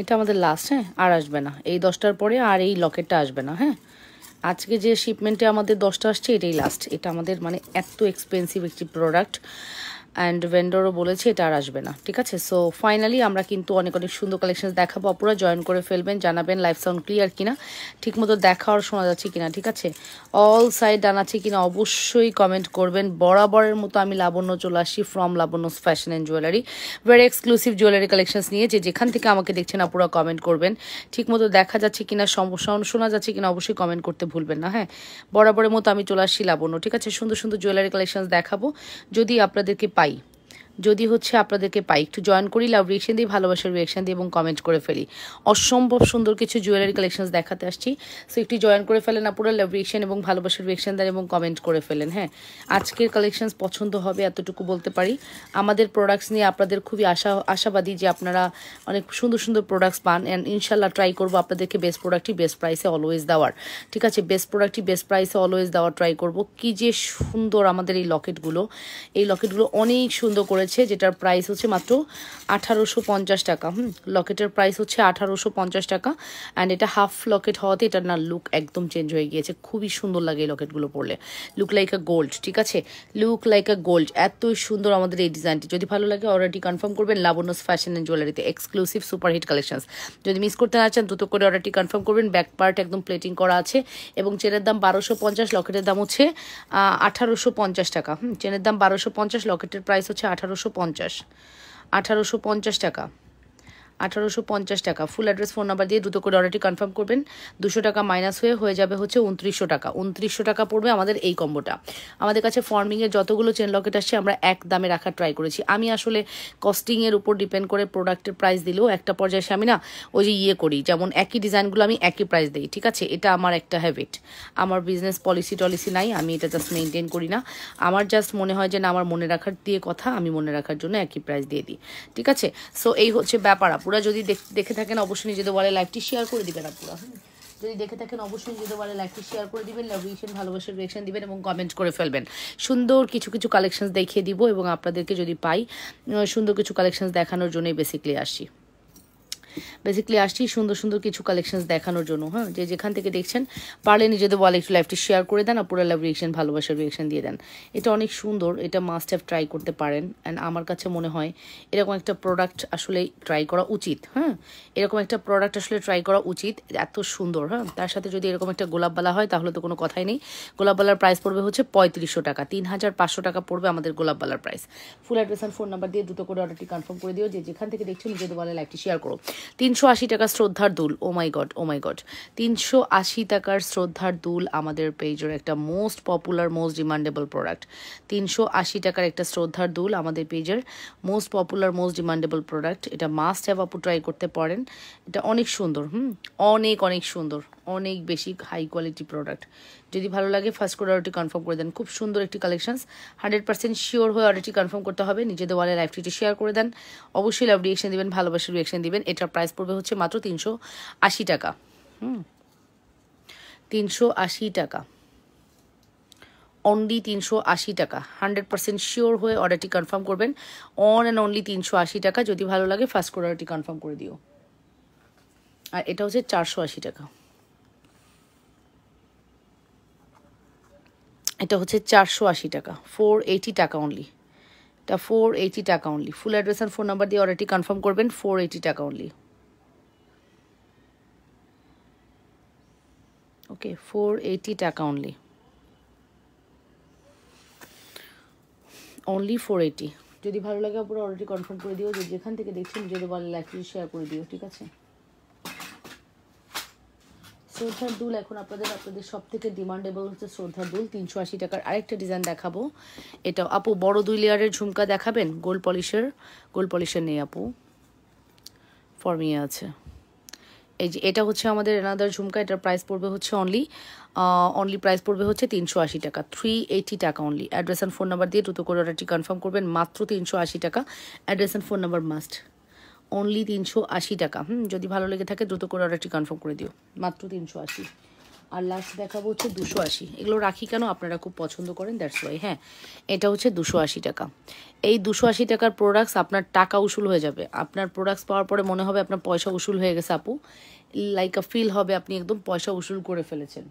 এটা আমাদের লাস্ট, হ্যাঁ, আর আসবে না এই 10টার পরে, আর এই লকেটটা আসবে না। হ্যাঁ, আজকে যে শিপমেন্টে আমাদের 10টা আসছে এটাই লাস্ট। এটা আমাদের মানে এত এক্সপেন্সিভ একটি প্রোডাক্ট, অ্যান্ড ভেন্ডরও বলেছে এটা আর আসবে না। ঠিক আছে, সো ফাইনালি আমরা কিন্তু অনেক অনেক সুন্দর কালেকশন দেখাবো। আপুরা জয়েন করে ফেলবেন, জানাবেন লাইভ সাউন্ড ক্লিয়ার কিনা, ঠিকমতো দেখা আর শোনা যাচ্ছে কিনা। ঠিক আছে, অল সাইড ডান আছে কিনা অবশ্যই কমেন্ট করবেন। বরাবরের মতো আমি লাবণ্য চলে আসি from Labanya's fashion and jewellery, very exclusive jewellery collections নিয়ে। যেখান থেকে আমাকে দেখছেন আপুরা কমেন্ট করবেন, ঠিকমতো দেখা যাচ্ছে কিনা, শোনা যাচ্ছে কিনা অবশ্যই কমেন্ট করতে ভুলবেন না। হ্যাঁ, বরাবরের মতো আমি চলে আসছি লাবণ্য। ঠিক আছে, সুন্দর সুন্দর জুয়েলারি কালেকশনস দেখাবো যদি আপনাদেরকে পাই, যদি হচ্ছে আপনাদেরকে পাই। একটু জয়েন করি, লাভ রিয়েকশন দিই, ভালোবাসার রিয়েকশন দিই এবং কমেন্ট করে ফেলি। অসম্ভব সুন্দর কিছু জুয়েলারি কালেকশনস দেখাতে আসছি, সো একটু জয়েন করে ফেলেন আপুরা, লাভ রিয়েকশন এবং ভালোবাসার রিয়েকশন দেন এবং কমেন্ট করে ফেলেন। হ্যাঁ, আজকের কালেকশনস পছন্দ হবে এতটুকু বলতে পারি। আমাদের প্রোডাক্টস নিয়ে আপনাদের খুবই আশাবাদী যে আপনারা অনেক সুন্দর সুন্দর প্রোডাক্টস পান, অ্যান্ড ইনশাল্লাহ ট্রাই করবো আপনাদেরকে বেস্ট প্রোডাক্টই বেস্ট প্রাইসে অলওয়েজ দেওয়ার। ঠিক আছে, বেস্ট প্রোডাক্টই বেস্ট প্রাইসে অলওয়েজ দেওয়ার ট্রাই করবো। কি যে সুন্দর আমাদের এই লকেটগুলো, এই লকেটগুলো অনেক সুন্দর করেছে, যেটার প্রাইস হচ্ছে মাত্র 1850 টাকা। লকেটের প্রাইস হচ্ছে 1850 টাকা, অ্যান্ড এটা হাফ লকেট হওয়াতে এটার না লুক একদম চেঞ্জ হয়ে গিয়েছে। খুবই সুন্দর লাগে এই লকেটগুলো পরলে, লুক লাইক আ গোল্ড। ঠিক আছে, লুক লাইক আ গোল্ড, এত সুন্দর আমাদের এই ডিজাইনটি। যদি ভালো লাগে অর্ডারটি কনফার্ম করবেন লাবণ্যস ফ্যাশন অ্যান্ড জুয়েলারিতে, এক্সক্লুসিভ সুপারহিট কালেকশনস। যদি মিস করতে না চান দ্রুত করে অর্ডারটি কনফার্ম করবেন। ব্যাক পার্ট একদম প্লেটিং করা আছে এবং চেনের দাম 1250, লকেটের দাম হচ্ছে 1850 টাকা। চেনের দাম 1250, লকেটের প্রাইস হচ্ছে 1850 টাকা। 1850 টাকা। ফুল অ্যাড্রেস ফোন নাম্বার দিয়ে দ্রুত করে অর্ডারটি কনফার্ম করবেন। 200 টাকা মাইনাস হয়ে যাবে হচ্ছে 2900 টাকা। 2900 টাকা পড়বে আমাদের এই কম্বোটা। আমাদের কাছে ফর্মিংয়ের যতগুলো চেন লকেট আসছে আমরা এক দামে রাখার ট্রাই করেছি। আমি আসলে কস্টিংয়ের উপর ডিপেন্ড করে প্রোডাক্টের প্রাইস দিলেও একটা পর্যায়ে আমি না ওই যে করি, যেমন একই ডিজাইনগুলো আমি একই প্রাইস দিই। ঠিক আছে, এটা আমার একটা হ্যাবিট, আমার বিজনেস পলিসি নাই, আমি এটা জাস্ট মেনটেন করি না। আমার জাস্ট মনে হয় যে না, আমার মনে রাখার দিয়ে কথা, আমি মনে রাখার জন্য একই প্রাইস দিয়ে দিই। ঠিক আছে, সো এই হচ্ছে ব্যাপার। আপুরা যদি দেখে থাকেন অবশ্যই নিজেদের বলে লাইভটি শেয়ার করে দিবেন। আপুরা যদি দেখে থাকেন অবশ্যই নিজেদের বলে লাইভটি শেয়ার করে দিবেন, লাভ রিয়েকশন ভালোবাসার রিয়েকশন দিবেন এবং কমেন্ট করে ফেলবেন। সুন্দর কিছু কিছু কালেকশনস দেখিয়ে দিব এবং আপনাদেরকে যদি পাই সুন্দর কিছু কালেকশনস দেখানোর জন্যই বেসিক্যালি আসছি সুন্দর সুন্দর কিছু কালেকশনস দেখানোর জন্য। হ্যাঁ, যে যেখান থেকে দেখছেন পারলে নিজেদের বলে একটু লাইভটি শেয়ার করে দেন, আর পুরো লাভ রিয়েকশন ভালোবাসার রিয়েকশন দিয়ে দেন। এটা অনেক সুন্দর, এটা মাস্ট হ্যাভ ট্রাই করতে পারেন। অ্যান্ড আমার কাছে মনে হয় এরকম একটা প্রোডাক্ট আসলে ট্রাই করা উচিত। হ্যাঁ, এরকম একটা প্রোডাক্ট আসলে ট্রাই করা উচিত, এত সুন্দর। হ্যাঁ, তার সাথে যদি এরকম একটা গোলাপবালা হয় তাহলে তো কোনো কথাই নেই। গোলাপবালার প্রাইস পড়বে হচ্ছে 3500 টাকা, 3500 টাকা পড়বে আমাদের গোলাপবালার প্রাইস। ফুল অ্যাড্রেস আর ফোন নাম্বার দিয়ে দ্রুত করে অর্ডারটি কনফার্ম করে দিও। যে যেখান থেকে দেখছো নিজেদের বলে লাইভটি শেয়ার করো। 380 টাকা শ্রদ্ধার দুল, ও মাই গড 380 টাকার শ্রদ্ধার দুল আমাদের পেজের একটা most popular most demandable product. 380 টাকার একটা শ্রদ্ধার দুল আমাদের পেজের most popular most demandable product. এটা মাস্ট হ্যাভ আপু ট্রাই করতে পারেন। এটা অনেক সুন্দর, অনেক সুন্দর, অনেক বেশি হাই কোয়ালিটি প্রোডাক্ট। যদি ভালো লাগে ফার্স্ট করে অর্ডারটি কনফার্ম করে দেন। খুব সুন্দর একটি কালেকশনস, 100% শিওর হয়ে অর্ডারটি কনফার্ম করতে হবে। নিজেদের ওয়ালে লাইভটি শেয়ার করে দেন, অবশ্যই লাভ রিয়েকশন দিবেন, ভালোবাসার রিয়েকশন দিবেন। এটার প্রাইস পড়বে হচ্ছে মাত্র 380 টাকা। 380 টাকা, অনলি 380 টাকা। 100% শিওর হয়ে অর্ডারটি কনফার্ম করবেন। অন অ্যান্ড অনলি 380 টাকা। যদি ভালো লাগে ফার্স্ট করে অর্ডারটি কনফার্ম করে দিও। আর এটা হচ্ছে 480 টাকা। এটা হচ্ছে 480 টাকা, 480 টাকা অনলি। এটা 480 টাকা অনলি। ফুল অ্যাড্রেস আর ফোন নাম্বার দিয়ে অর্ডারটি কনফার্ম করবেন। 480 টাকা অনলি। ওকে, 480 টাকা অনলি, অনলি 480। যদি ভালো লাগে পুরো অর্ডারটি কনফার্ম করে দিও। যে যেখান থেকে দেখছেন যদি বলে লাইকটি শেয়ার করে দিও। ঠিক আছে, শ্রদ্ধার দুল এখন আপনাদের সব থেকে ডিমান্ডেবল হচ্ছে শ্রদ্ধার দুল। 380 টাকার আরেকটা ডিজাইন দেখাবো। এটা আপু বড় 2 লেয়ারের ঝুমকা দেখাবেন। গোল্ড পলিশের নেই আপু, ফর্মিয়ে আছে। এই যে এটা হচ্ছে আমাদের এনাদার ঝুমকা। এটার প্রাইস পড়বে হচ্ছে অনলি প্রাইস পড়বে হচ্ছে 380 টাকা, 380 টাকা only. Address and phone number দিয়ে দ্রুত করে অর্ডারটি কনফার্ম করবেন। মাত্র 380 টাকা। Address and phone number must. Only 380 টাকা। যদি ভালো লেগে থাকে দ্রুত করে অর্ডারটি কনফার্ম করে দিও। মাত্র 380। আর লাস্ট দেখাবো হচ্ছে 280। এগুলো রাখি কেন, আপনারা খুব পছন্দ করেন, দ্যাটস ওয়াই। হ্যাঁ, এটা হচ্ছে 280 টাকা। এই 280 টাকার প্রোডাক্টস আপনার টাকা উসুল হয়ে যাবে। আপনার প্রোডাক্টস পাওয়ার পরে মনে হবে আপনার পয়সা উসুল হয়ে গেছে আপু, লাইক আ ফিল হবে আপনি একদম পয়সা উসুল করে ফেলেছেন,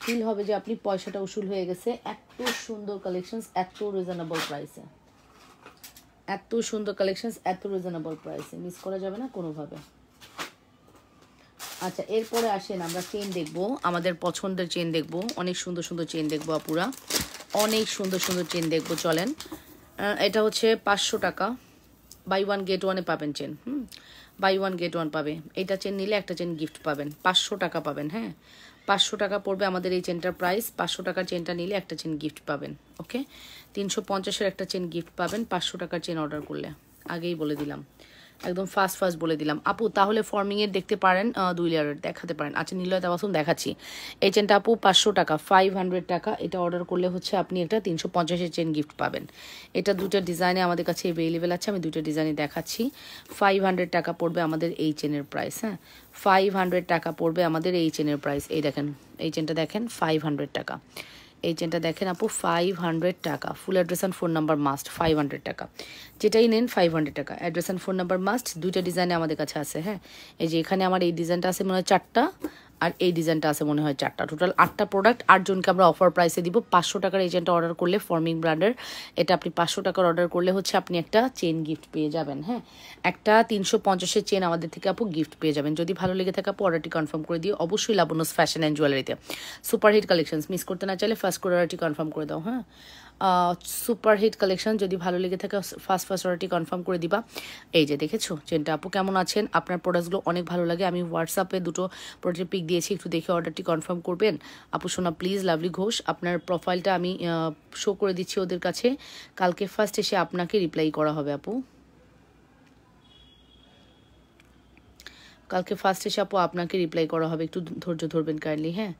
ফিল হবে যে আপনি পয়সাটা উসুল হয়ে গেছে। এত সুন্দর কালেকশনস, এত রিজনেবল প্রাইসে, এত সুন্দর কালেকশনস, এত রিজনেবল প্রাইসে, মিস করা যাবে না কোনোভাবে। আচ্ছা, এরপরে আসেন আমরা চেন দেখবো, আমাদের পছন্দের চেন দেখবো, অনেক সুন্দর সুন্দর চেন দেখবো আপুরা, অনেক সুন্দর সুন্দর চেন দেখবো। চলেন, এটা হচ্ছে 500 টাকা, বাই ওয়ান গেট ওয়ানে পাবেন chain. Buy one get one পাবে। এইটা চেন নিলে একটা চেন গিফট পাবেন, 500 টাকা পাবেন। হ্যাঁ, 500 টাকা পড়বে আমাদের এই চেনটার প্রাইস। 500 টাকার চেনটা নিলে একটা চেন গিফট পাবেন। ওকে, 350-এর একটা চেন গিফট পাবেন 500 টাকার চেন অর্ডার করলে। আগেই বলে দিলাম, একদম ফার্স্ট বলে দিলাম আপু। তাহলে ফর্মিংয়ের দেখতে পারেন, 2 লেয়ারের দেখাতে পারেন। আচ্ছা, নিলয় তাবাসুম দেখাচ্ছি। এই চেনটা আপু 500 টাকা, 500 টাকা। এটা অর্ডার করলে হচ্ছে আপনি একটা 350-এর চেন গিফট পাবেন। এটা দুটো ডিজাইনে আমাদের কাছে অ্যাভেলেবেল আছে, আমি দুটো ডিজাইনে দেখাচ্ছি। 500 টাকা পড়বে আমাদের এই চেনের প্রাইস। হ্যাঁ, 500 টাকা পড়বে আমাদের এই চেনের প্রাইস। এই দেখেন, এই চেনটা দেখেন 500 টাকা। এই চেনটা দেখেন আপু 500 টাকা। ফুল address and phone number must, 500 টাকা। যেটাই নেন 500 টাকা। Address and phone number must. দুইটা ডিজাইনে আমাদের কাছে আছে। হ্যাঁ, এই যে এখানে আমার এই ডিজাইনটা আছে মনে হয় 4টা, আর এই ডিজাইনটা আছে মনে হয় 4টা। টোটাল 8টা প্রোডাক্ট, 8 জনকে আমরা অফার প্রাইসে দিব। 500 টাকার এই চেনটা অর্ডার করলে, ফর্মিং ব্র্যান্ডের এটা আপনি 500 টাকার অর্ডার করলে হচ্ছে আপনি একটা চেন গিফট পেয়ে যাবেন। হ্যাঁ, একটা 350-এর চেন আমাদের থেকে আপু গিফট পেয়ে যাবেন। যদি ভালো লেগে থাকে আপু অর্ডারটি কনফার্ম করে দিও অবশ্যই লাবণ্যস ফ্যাশন অ্যান্ড জুয়েলারিতে। সুপারহিট কালেকশনস মিস করতে না চাইলে ফার্স্ট করে অর্ডারটি কনফার্ম করে দাও। হ্যাঁ, সুপারহিট কালেকশন যদি ভালো লেগে থাকে ফার্স্ট অর্ডারটি কনফার্ম করে দিবা। এই যে দেখেছো চেনটা আপু, কেমন আছেন? আপনার প্রোডাক্টসগুলো অনেক ভালো লাগে। আমি হোয়াটসঅ্যাপে দুটো প্রোডাক্টের পিক দিয়েছি, একটু দেখে অর্ডারটি কনফার্ম করবেন। আপু সোনা প্লিজ, লাভলি ঘোষ, আপনার প্রোফাইলটা আমি শো করে দিচ্ছি ওদের কাছে। কালকে ফার্স্ট এসে আপনাকে রিপ্লাই করা হবে আপু, কালকে ফার্স্ট এসে আপু আপনাকে রিপ্লাই করা হবে। একটু ধৈর্য ধরবেন কাইন্ডলি। হ্যাঁ,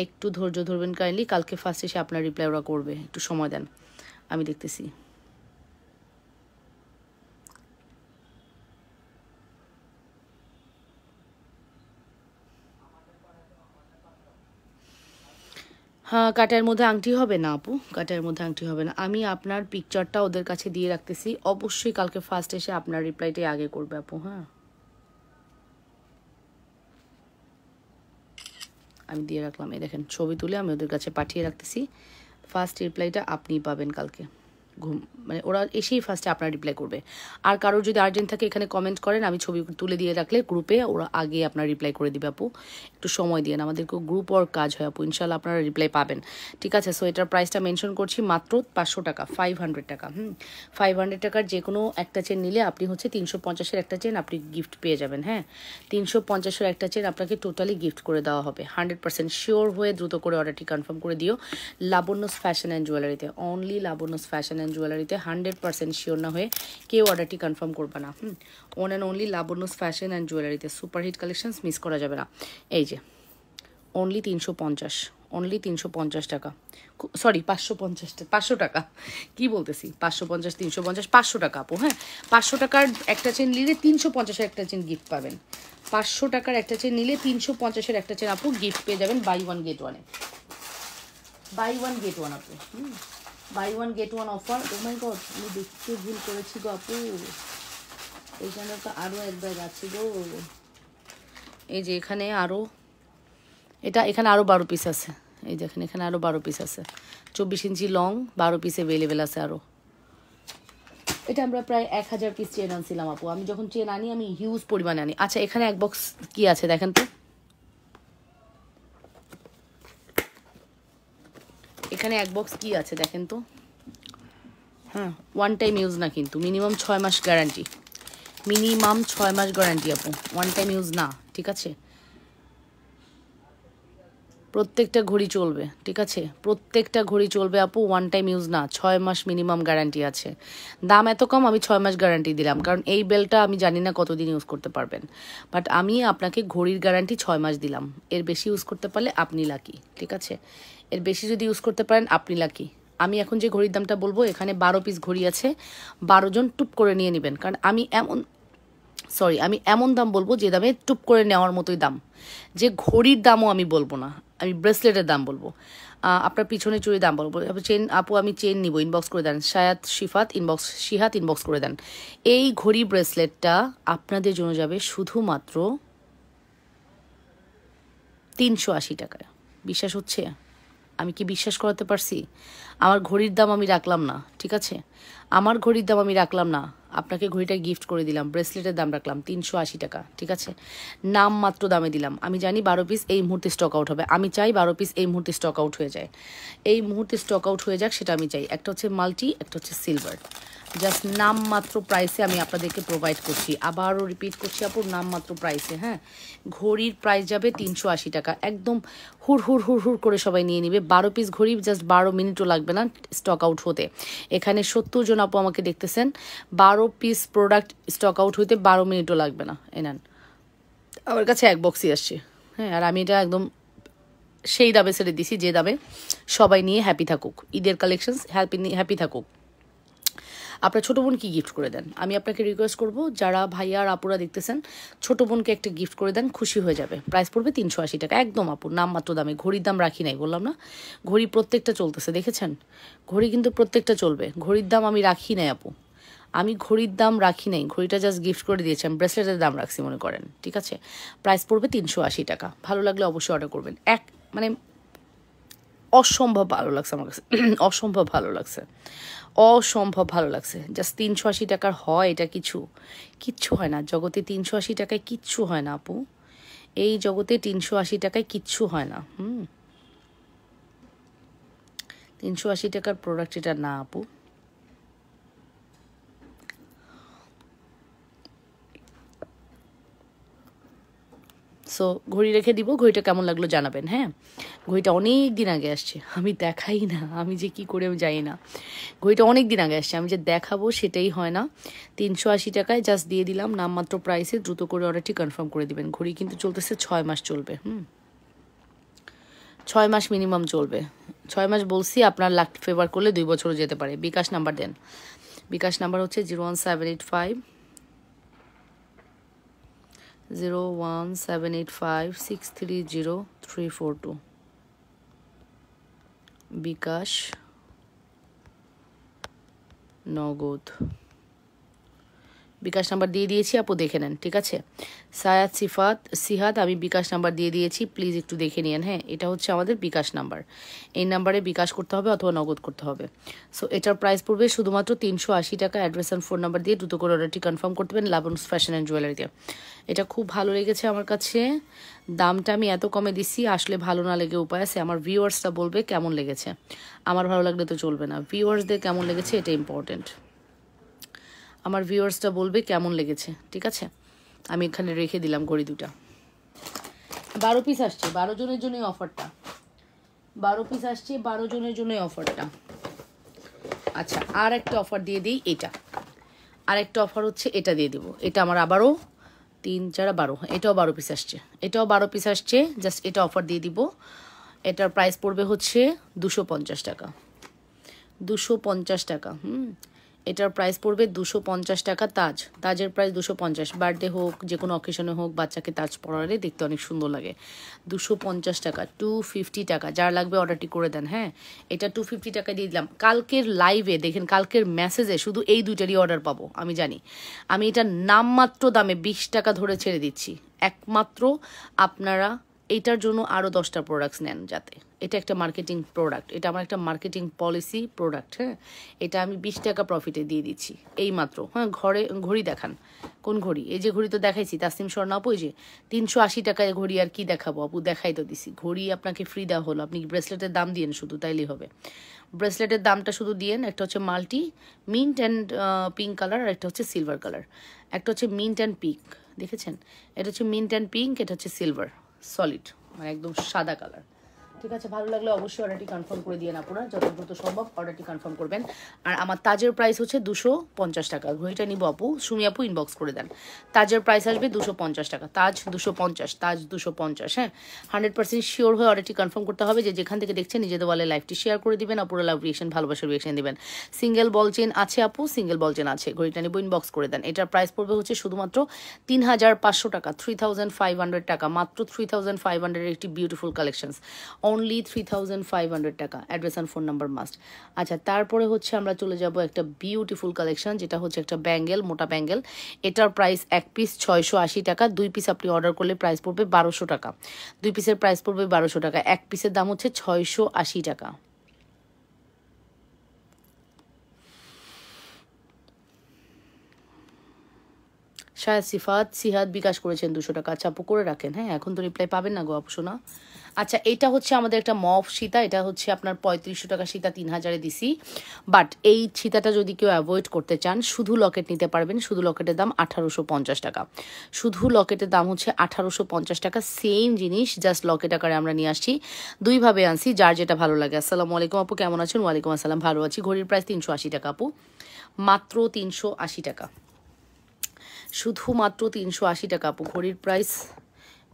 একটু ধৈর্য ধরবেন কাইন্ডলি। কালকে ফার্স্ট এসে আপনার রিপ্লাই ওরা করবে, একটু সময় দেন, আমি দেখতেছি। হ্যাঁ, কাটার মধ্যে আংটি হবে না আপু, কাটার মধ্যে আংটি হবে না। আমি আপনার পিকচারটা ওদের কাছে দিয়ে রাখতেছি, অবশ্যই কালকে ফার্স্ট এসে আপনার রিপ্লাইটাই আগে করবে আপু। হ্যাঁ, আমি দিয়ে রাখলাম, এই দেখেন ছবি তুলে আমি ওদের কাছে পাঠিয়ে রাখতেছি। ফার্স্ট রিপ্লাইটা আপনিই পাবেন কালকে, মানে ওরা এসেই ফার্স্টে আপনার রিপ্লাই করবে। আর কারোর যদি আর্জেন্ট থাকে এখানে কমেন্ট করেন, আমি ছবি তুলে দিয়ে রাখলে গ্রুপে ওরা আগে আপনার রিপ্লাই করে দিবে আপু। একটু সময় দিয়ে আমাদেরকে গ্রুপ ওর কাজ হয় আপু, ইনশাল্লাহ আপনারা রিপ্লাই পাবেন। ঠিক আছে, সো এটার প্রাইসটা মেনশন করছি মাত্র 500 টাকা, 500 টাকা। 500 টাকার যে কোনো একটা চেন নিলে আপনি হচ্ছে 350-এর একটা চেন আপনি গিফট পেয়ে যাবেন। হ্যাঁ, 350-এর একটা চেন আপনাকে টোটালি গিফট করে দেওয়া হবে। 100% শিওর হয়ে দ্রুত করে অর্ডারটি কনফার্ম করে দিও লাবণ্যস ফ্যাশন অ্যান্ড জুয়েলারিতে, অনলি লাবণ্যস ফ্যাশন অ্যান্ড জুয়েলারিতে। 100% শিওর না হয়ে কেউ অর্ডারটি কনফার্ম করবে না। Own and only Labanya's fashion and জুয়েলারিতে, সুপারহিট কালেকশনস মিস করা যাবে না। এই যে অনলি 350, অনলি 350 টাকা, সরি 550, 500 টাকা, কি বলতেছি 550, 350, 500 টাকা আপু। হ্যাঁ, 500 টাকার একটা চেন নিলে 350-এর একটা চেন গিফট পাবেন। 500 টাকার একটা চেন নিলে 350-এর একটা চেন আপু গিফট পেয়ে যাবেন বাই ওয়ান গেট ওয়ানে। বাই ওয়ান গেট ওয়ান আপু, buy one get one offer. Oh my god, আমি দেখতে ভুল করেছি গো আপু, এইখানে তো আরও এক ব্যাগ আছে গো। এই যে এখানে আরও, এখানে আরও 12 পিস আছে। এই দেখেন এখানে আরও 12 পিস আছে, 24 ইঞ্চি লং, 12 পিস অ্যাভেলেবেল আছে আরও। এটা আমরা প্রায় 1000 পিস চেন আনছিলাম আপু। আমি যখন চেন আনি আমি হিউজ পরিমাণে আনি। আচ্ছা, এখানে এক বক্স কি আছে দেখেন তো, এখানে এক বক্স কি আছে দেখেন তো। হ্যাঁ, ওয়ান টাইম ইউজ না কিন্তু, মিনিমাম 6 মাস গ্যারান্টি, মিনিমাম 6 মাস গ্যারান্টি আপু, ওয়ান টাইম ইউজ না। ঠিক আছে, প্রত্যেকটা ঘড়ি চলবে। ঠিক আছে, প্রত্যেকটা ঘড়ি চলবে আপু, ওয়ান টাইম ইউজ না, 6 মাস মিনিমাম গ্যারান্টি আছে। দাম এত কম, আমি 6 মাস গ্যারান্টি দিলাম, কারণ এই বেলটা আমি জানি না কতদিন ইউজ করতে পারবেন, বাট আমি আপনাকে ঘড়ির গ্যারান্টি 6 মাস দিলাম। এর বেশি ইউজ করতে পারলে আপনি লাকি। ঠিক আছে, এর বেশি যদি ইউজ করতে পারেন আপনি লাকি। আমি এখন যে ঘড়ির দামটা বলবো, এখানে 12 পিস ঘড়ি আছে, 12 জন টুপ করে নিয়ে নেবেন, কারণ আমি সরি, আমি এমন দাম বলবো যে দামে টুপ করে নেওয়ার মতোই দাম, যে ঘড়ির দামও আমি বলবো না, আমি ব্রেসলেটের দাম বলবো। আপনার পিছনে চুড়ি দাম বলবো। চেন আপু আমি চেন নিব, ইনবক্স করে দেন। শিহাত ইনবক্স করে দেন। এই ঘড়ি ব্রেসলেটটা আপনাদের জন্য যাবে শুধুমাত্র 380 টাকায়। বিশ্বাস হচ্ছে? আমি কি বিশ্বাস করাতে পারছি? আমার ঘড়ির দাম আমি রাখলাম না, ঠিক আছে? আমার ঘড়ির দাম আমি রাখলাম না, আপনাকে ঘড়িটা গিফট করে দিলাম। ব্রেসলেটের দাম রাখলাম 380 টাকা, ঠিক আছে? নাম মাত্র দামে দিলাম। আমি জানি 12 পিস এই মুহূর্তে স্টক আউট হবে, আমি চাই 12 পিস এই মুহূর্তে স্টক আউট হয়ে যায়, এই মুহূর্তে স্টক আউট হয়ে যাক, সেটা আমি চাই। একটা হচ্ছে মাল্টি, একটা হচ্ছে সিলভার। জাস্ট নামমাত্র প্রাইসে আমি আপনাদেরকে প্রোভাইড করছি। আবারও রিপিট করছি আপু, নামমাত্র প্রাইসে। হ্যাঁ, ঘড়ির প্রাইস যাবে 380 টাকা। একদম হুড় হুড় হুড় হুড় করে সবাই নিয়ে নিবে। 12 পিস ঘড়ি, জাস্ট 12 মিনিটও লাগবে না স্টক আউট হতে। এখানে 70 জন আপু আমাকে দেখতেছেন, 12 পিস প্রোডাক্ট স্টক আউট হইতে 12 মিনিটও লাগবে না। এনান, আমার কাছে এক বক্সই আসছে। হ্যাঁ, আর আমি এটা একদম সেই দামে ছেড়ে দিছি যে দামে সবাই নিয়ে হ্যাপি থাকুক। ঈদের কালেকশনস হ্যাপি থাকুক। আপনার ছোটো বোনকে গিফট করে দেন। আমি আপনাকে রিকোয়েস্ট করব, যারা ভাইয়া আর আপুরা দেখতেছেন, ছোটো বোনকে একটা গিফট করে দেন, খুশি হয়ে যাবে। প্রাইস পড়বে 380 টাকা, একদম আপু নামমাত্র দামে। ঘড়ির দাম রাখি নাই, বললাম না? ঘড়ি প্রত্যেকটা চলতেছে, দেখেছেন? ঘড়ি কিন্তু প্রত্যেকটা চলবে। ঘড়ির দাম আমি রাখি নাই আপু, আমি ঘড়ির দাম রাখি নাই, ঘড়িটা জাস্ট গিফট করে দিয়েছি। আমি ব্রেসলেটের দাম রাখছি মনে করেন, ঠিক আছে? প্রাইস পড়বে 380 টাকা। ভালো লাগলে অবশ্যই অর্ডার করবেন। মানে অসম্ভব ভালো লাগছে আমার কাছে, অসম্ভব ভালো লাগছে, অসম্ভব ভালো লাগছে। জাস্ট 380 টাকার হয় এটা? কিচ্ছু হয় না জগতে। 380 টাকায় কিচ্ছু হয় না আপু, এই জগতে 380 টাকায় কিচ্ছু হয় না। 380 টাকার প্রোডাক্ট এটা না আপু। সো ঘড়ি রেখে দিব, ঘড়িটা কেমন লাগলো জানাবেন। হ্যাঁ, ঘড়িটা অনেক দিন আগে আসছে, আমি দেখাই না, আমি যে কি করে আমি জানি না। ঘড়িটা অনেক দিন আগে আসছে, আমি যে দেখাবো সেটাই হয় না। 380 টাকায় জাস্ট দিয়ে দিলাম নামমাত্র প্রাইসে। দ্রুত করে অর্ডারটি কনফার্ম করে দিবেন। ঘড়ি কিন্তু চলতেছে 6 মাস চলবে। 6 মাস মিনিমাম চলবে। 6 মাস বলছি, আপনার লাক ফেভার করলে 2 বছরও যেতে পারে। বিকাশ নাম্বার দেন। বিকাশ নাম্বার হচ্ছে 01785 বিকাশ নগদ। বিকাশ নাম্বার দিয়ে দিয়েছি আপু, দেখে নেন, ঠিক আছে? সিহাত আমি বিকাশ নাম্বার দিয়ে দিয়েছি, প্লিজ একটু দেখে নিন। হ্যাঁ, এটা হচ্ছে আমাদের বিকাশ নাম্বার। এই নাম্বারে বিকাশ করতে হবে অথবা নগদ করতে হবে। সো এটার প্রাইস পড়বে শুধুমাত্র 380 টাকা। অ্যাড্রেস অ্যান্ড ফোন নাম্বার দিয়ে দ্রুত করে অর্ডারটি কনফার্ম করতে পারেন লাবণস ফ্যাশন অ্যান্ড জুয়েলারিতে। এটা খুব ভালো লেগেছে আমার কাছে, দামটা আমি এত কমে দিচ্ছি, আসলে ভালো না লেগে উপায় আছে। আমার ভিউয়ার্সরা বলবে কেমন লেগেছে, আমার ভালো লাগলে তো চলবে না, ভিউয়ার্সদের কেমন লেগেছে এটা ইম্পর্টেন্ট। আমার ভিউয়ার্সটা বলবে কেমন লেগেছে, ঠিক আছে? আমি এখানে রেখে দিলাম ঘড়ি দুটা। 12 পিস আসছে, 12 জনের জন্যই অফারটা। 12 পিস আসছে, 12 জনের জন্যই অফারটা। আচ্ছা, আর একটা অফার দিয়ে দিই। এটা আর একটা অফার হচ্ছে, এটা দিয়ে দিব। এটা আমার আবারও 3 4 12, এটাও 12 পিস আসছে, এটাও 12 পিস আসছে। জাস্ট এটা অফার দিয়ে দিব। এটার প্রাইস পড়বে হচ্ছে 250 টাকা। 250 টাকা। এটার প্রাইস পড়বে 250 টাকা। তাজের প্রাইস 250। বার্থডে হোক, যে কোনো অকেশনে হোক, বাচ্চাকে তাজ পরালে দেখতে অনেক সুন্দর লাগে। 250 টাকা, 250 টাকা। যার লাগবে অর্ডারটি করে দেন। হ্যাঁ, এটা 250 টাকা দিয়ে দিলাম। কালকের লাইভে দেখেন, কালকের মেসেজে শুধু এই দুইটারই অর্ডার পাবো, আমি জানি। আমি এটা নামমাত্র দামে 20 টাকা ধরে ছেড়ে দিচ্ছি। একমাত্র আপনারা এটার জন্য আরও 10টা প্রোডাক্টস নেন যাতে। এটা একটা মার্কেটিং প্রোডাক্ট, এটা আমার একটা মার্কেটিং পলিসি প্রোডাক্ট। হ্যাঁ, এটা আমি 20 টাকা প্রফিটে দিয়ে দিচ্ছি এই মাত্র। হ্যাঁ, ঘড়ি দেখান, কোন ঘড়ি? এই যে ঘড়ি তো দেখাইছি, তাসনিম স্বর্ণা আপু, যে 380 টাকায় ঘড়ি আর কি দেখাবো আপু? দেখাই তো দিছি। ঘড়ি আপনাকে ফ্রি দেওয়া হলো, আপনি ব্রেসলেটের দাম দিয়েন শুধু, তাইলেই হবে। ব্রেসলেটের দামটা শুধু দিয়েন। একটা হচ্ছে multi mint and pink colour, আর একটা হচ্ছে সিলভার কালার। একটা হচ্ছে মিন্ট অ্যান্ড পিঙ্ক, দেখেছেন? এটা হচ্ছে মিন্ট অ্যান্ড পিঙ্ক, এটা হচ্ছে সিলভার সলিড, মানে একদম সাদা কালার, ঠিক আছে, ভালো লাগলে অবশ্যই অর্ডারটি কনফার্ম করে দিয়ে আপনারা যত দ্রুত সম্ভব অর্ডারটি কনফার্ম করবেন। আর আমার তাজের প্রাইস হচ্ছে 250 টাকা। ঘড়িটা নিব আপু, সুমি আপু ইনবক্স করে দেন। তাজের প্রাইস আসবে 250 টাকা। তাজ 250, তাজ 250। হ্যাঁ, 100% শিওর হয়ে অর্ডারটি কনফার্ম করতে হবে। যে যেখান থেকে দেখছেন নিজেদের ওয়ালে লাইভটি শেয়ার করে দিবেন। আপুরা লাভ রিয়েকশন, ভালোবাসার রিয়েকশন দিবেন। সিঙ্গেল বল চেন আছে আপু, সিঙ্গেল বল চেন আছে। ঘড়িটা নিব, ইনবক্স করে দেন। এটার প্রাইস পড়বে হচ্ছে শুধুমাত্র 3500 টাকা, 3500 টাকা, মাত্র 3500 একটি বিউটিফুল কালেকশনস, অনলি 3500 টাকা। Address and phone number must. আচ্ছা, তারপরে হচ্ছে আমরা চলে যাব একটা বিউটিফুল কালেকশন, যেটা হচ্ছে একটা ব্যাঙ্গেল, মোটা ব্যাঙ্গেল। এটার প্রাইস এক পিস 680 টাকা। 2 পিস আপনি অর্ডার করলে প্রাইস পড়বে 1200 টাকা। 2 পিসের প্রাইস পড়বে 1200 টাকা। এক পিসের দাম হচ্ছে 680 টাকা। শায়দ সিহাদ বিকাশ করেছেন 200 টাকা। আচ্ছা আপু, করে রাখেন। হ্যাঁ, এখন তো রিপ্লাই পাবেন না গো আপু শোনা। আচ্ছা, এটা হচ্ছে আমাদের একটা মফ সীতা। এটা হচ্ছে আপনার 3500 টাকা সীতা, 3000-এ দিছি। বাট এই সীতাটা যদি কেউ অ্যাভয়েড করতে চান, শুধু লকেট নিতে পারবেন। শুধু লকেটের দাম 1850 টাকা। শুধু লকেটের দাম হচ্ছে 1850 টাকা। সেম জিনিস, জাস্ট লকেট আকারে আমরা নিয়ে আসছি। দুইভাবে আনছি, যার যেটা ভালো লাগে। আসসালামু আলাইকুম আপু, কেমন আছেন? ওয়ালাইকুম আসসালাম, ভালো আছি। ঘড়ির প্রাইস 380 টাকা আপু, মাত্র 380 টাকা। শুধুমাত্র 380 টাকা আপু।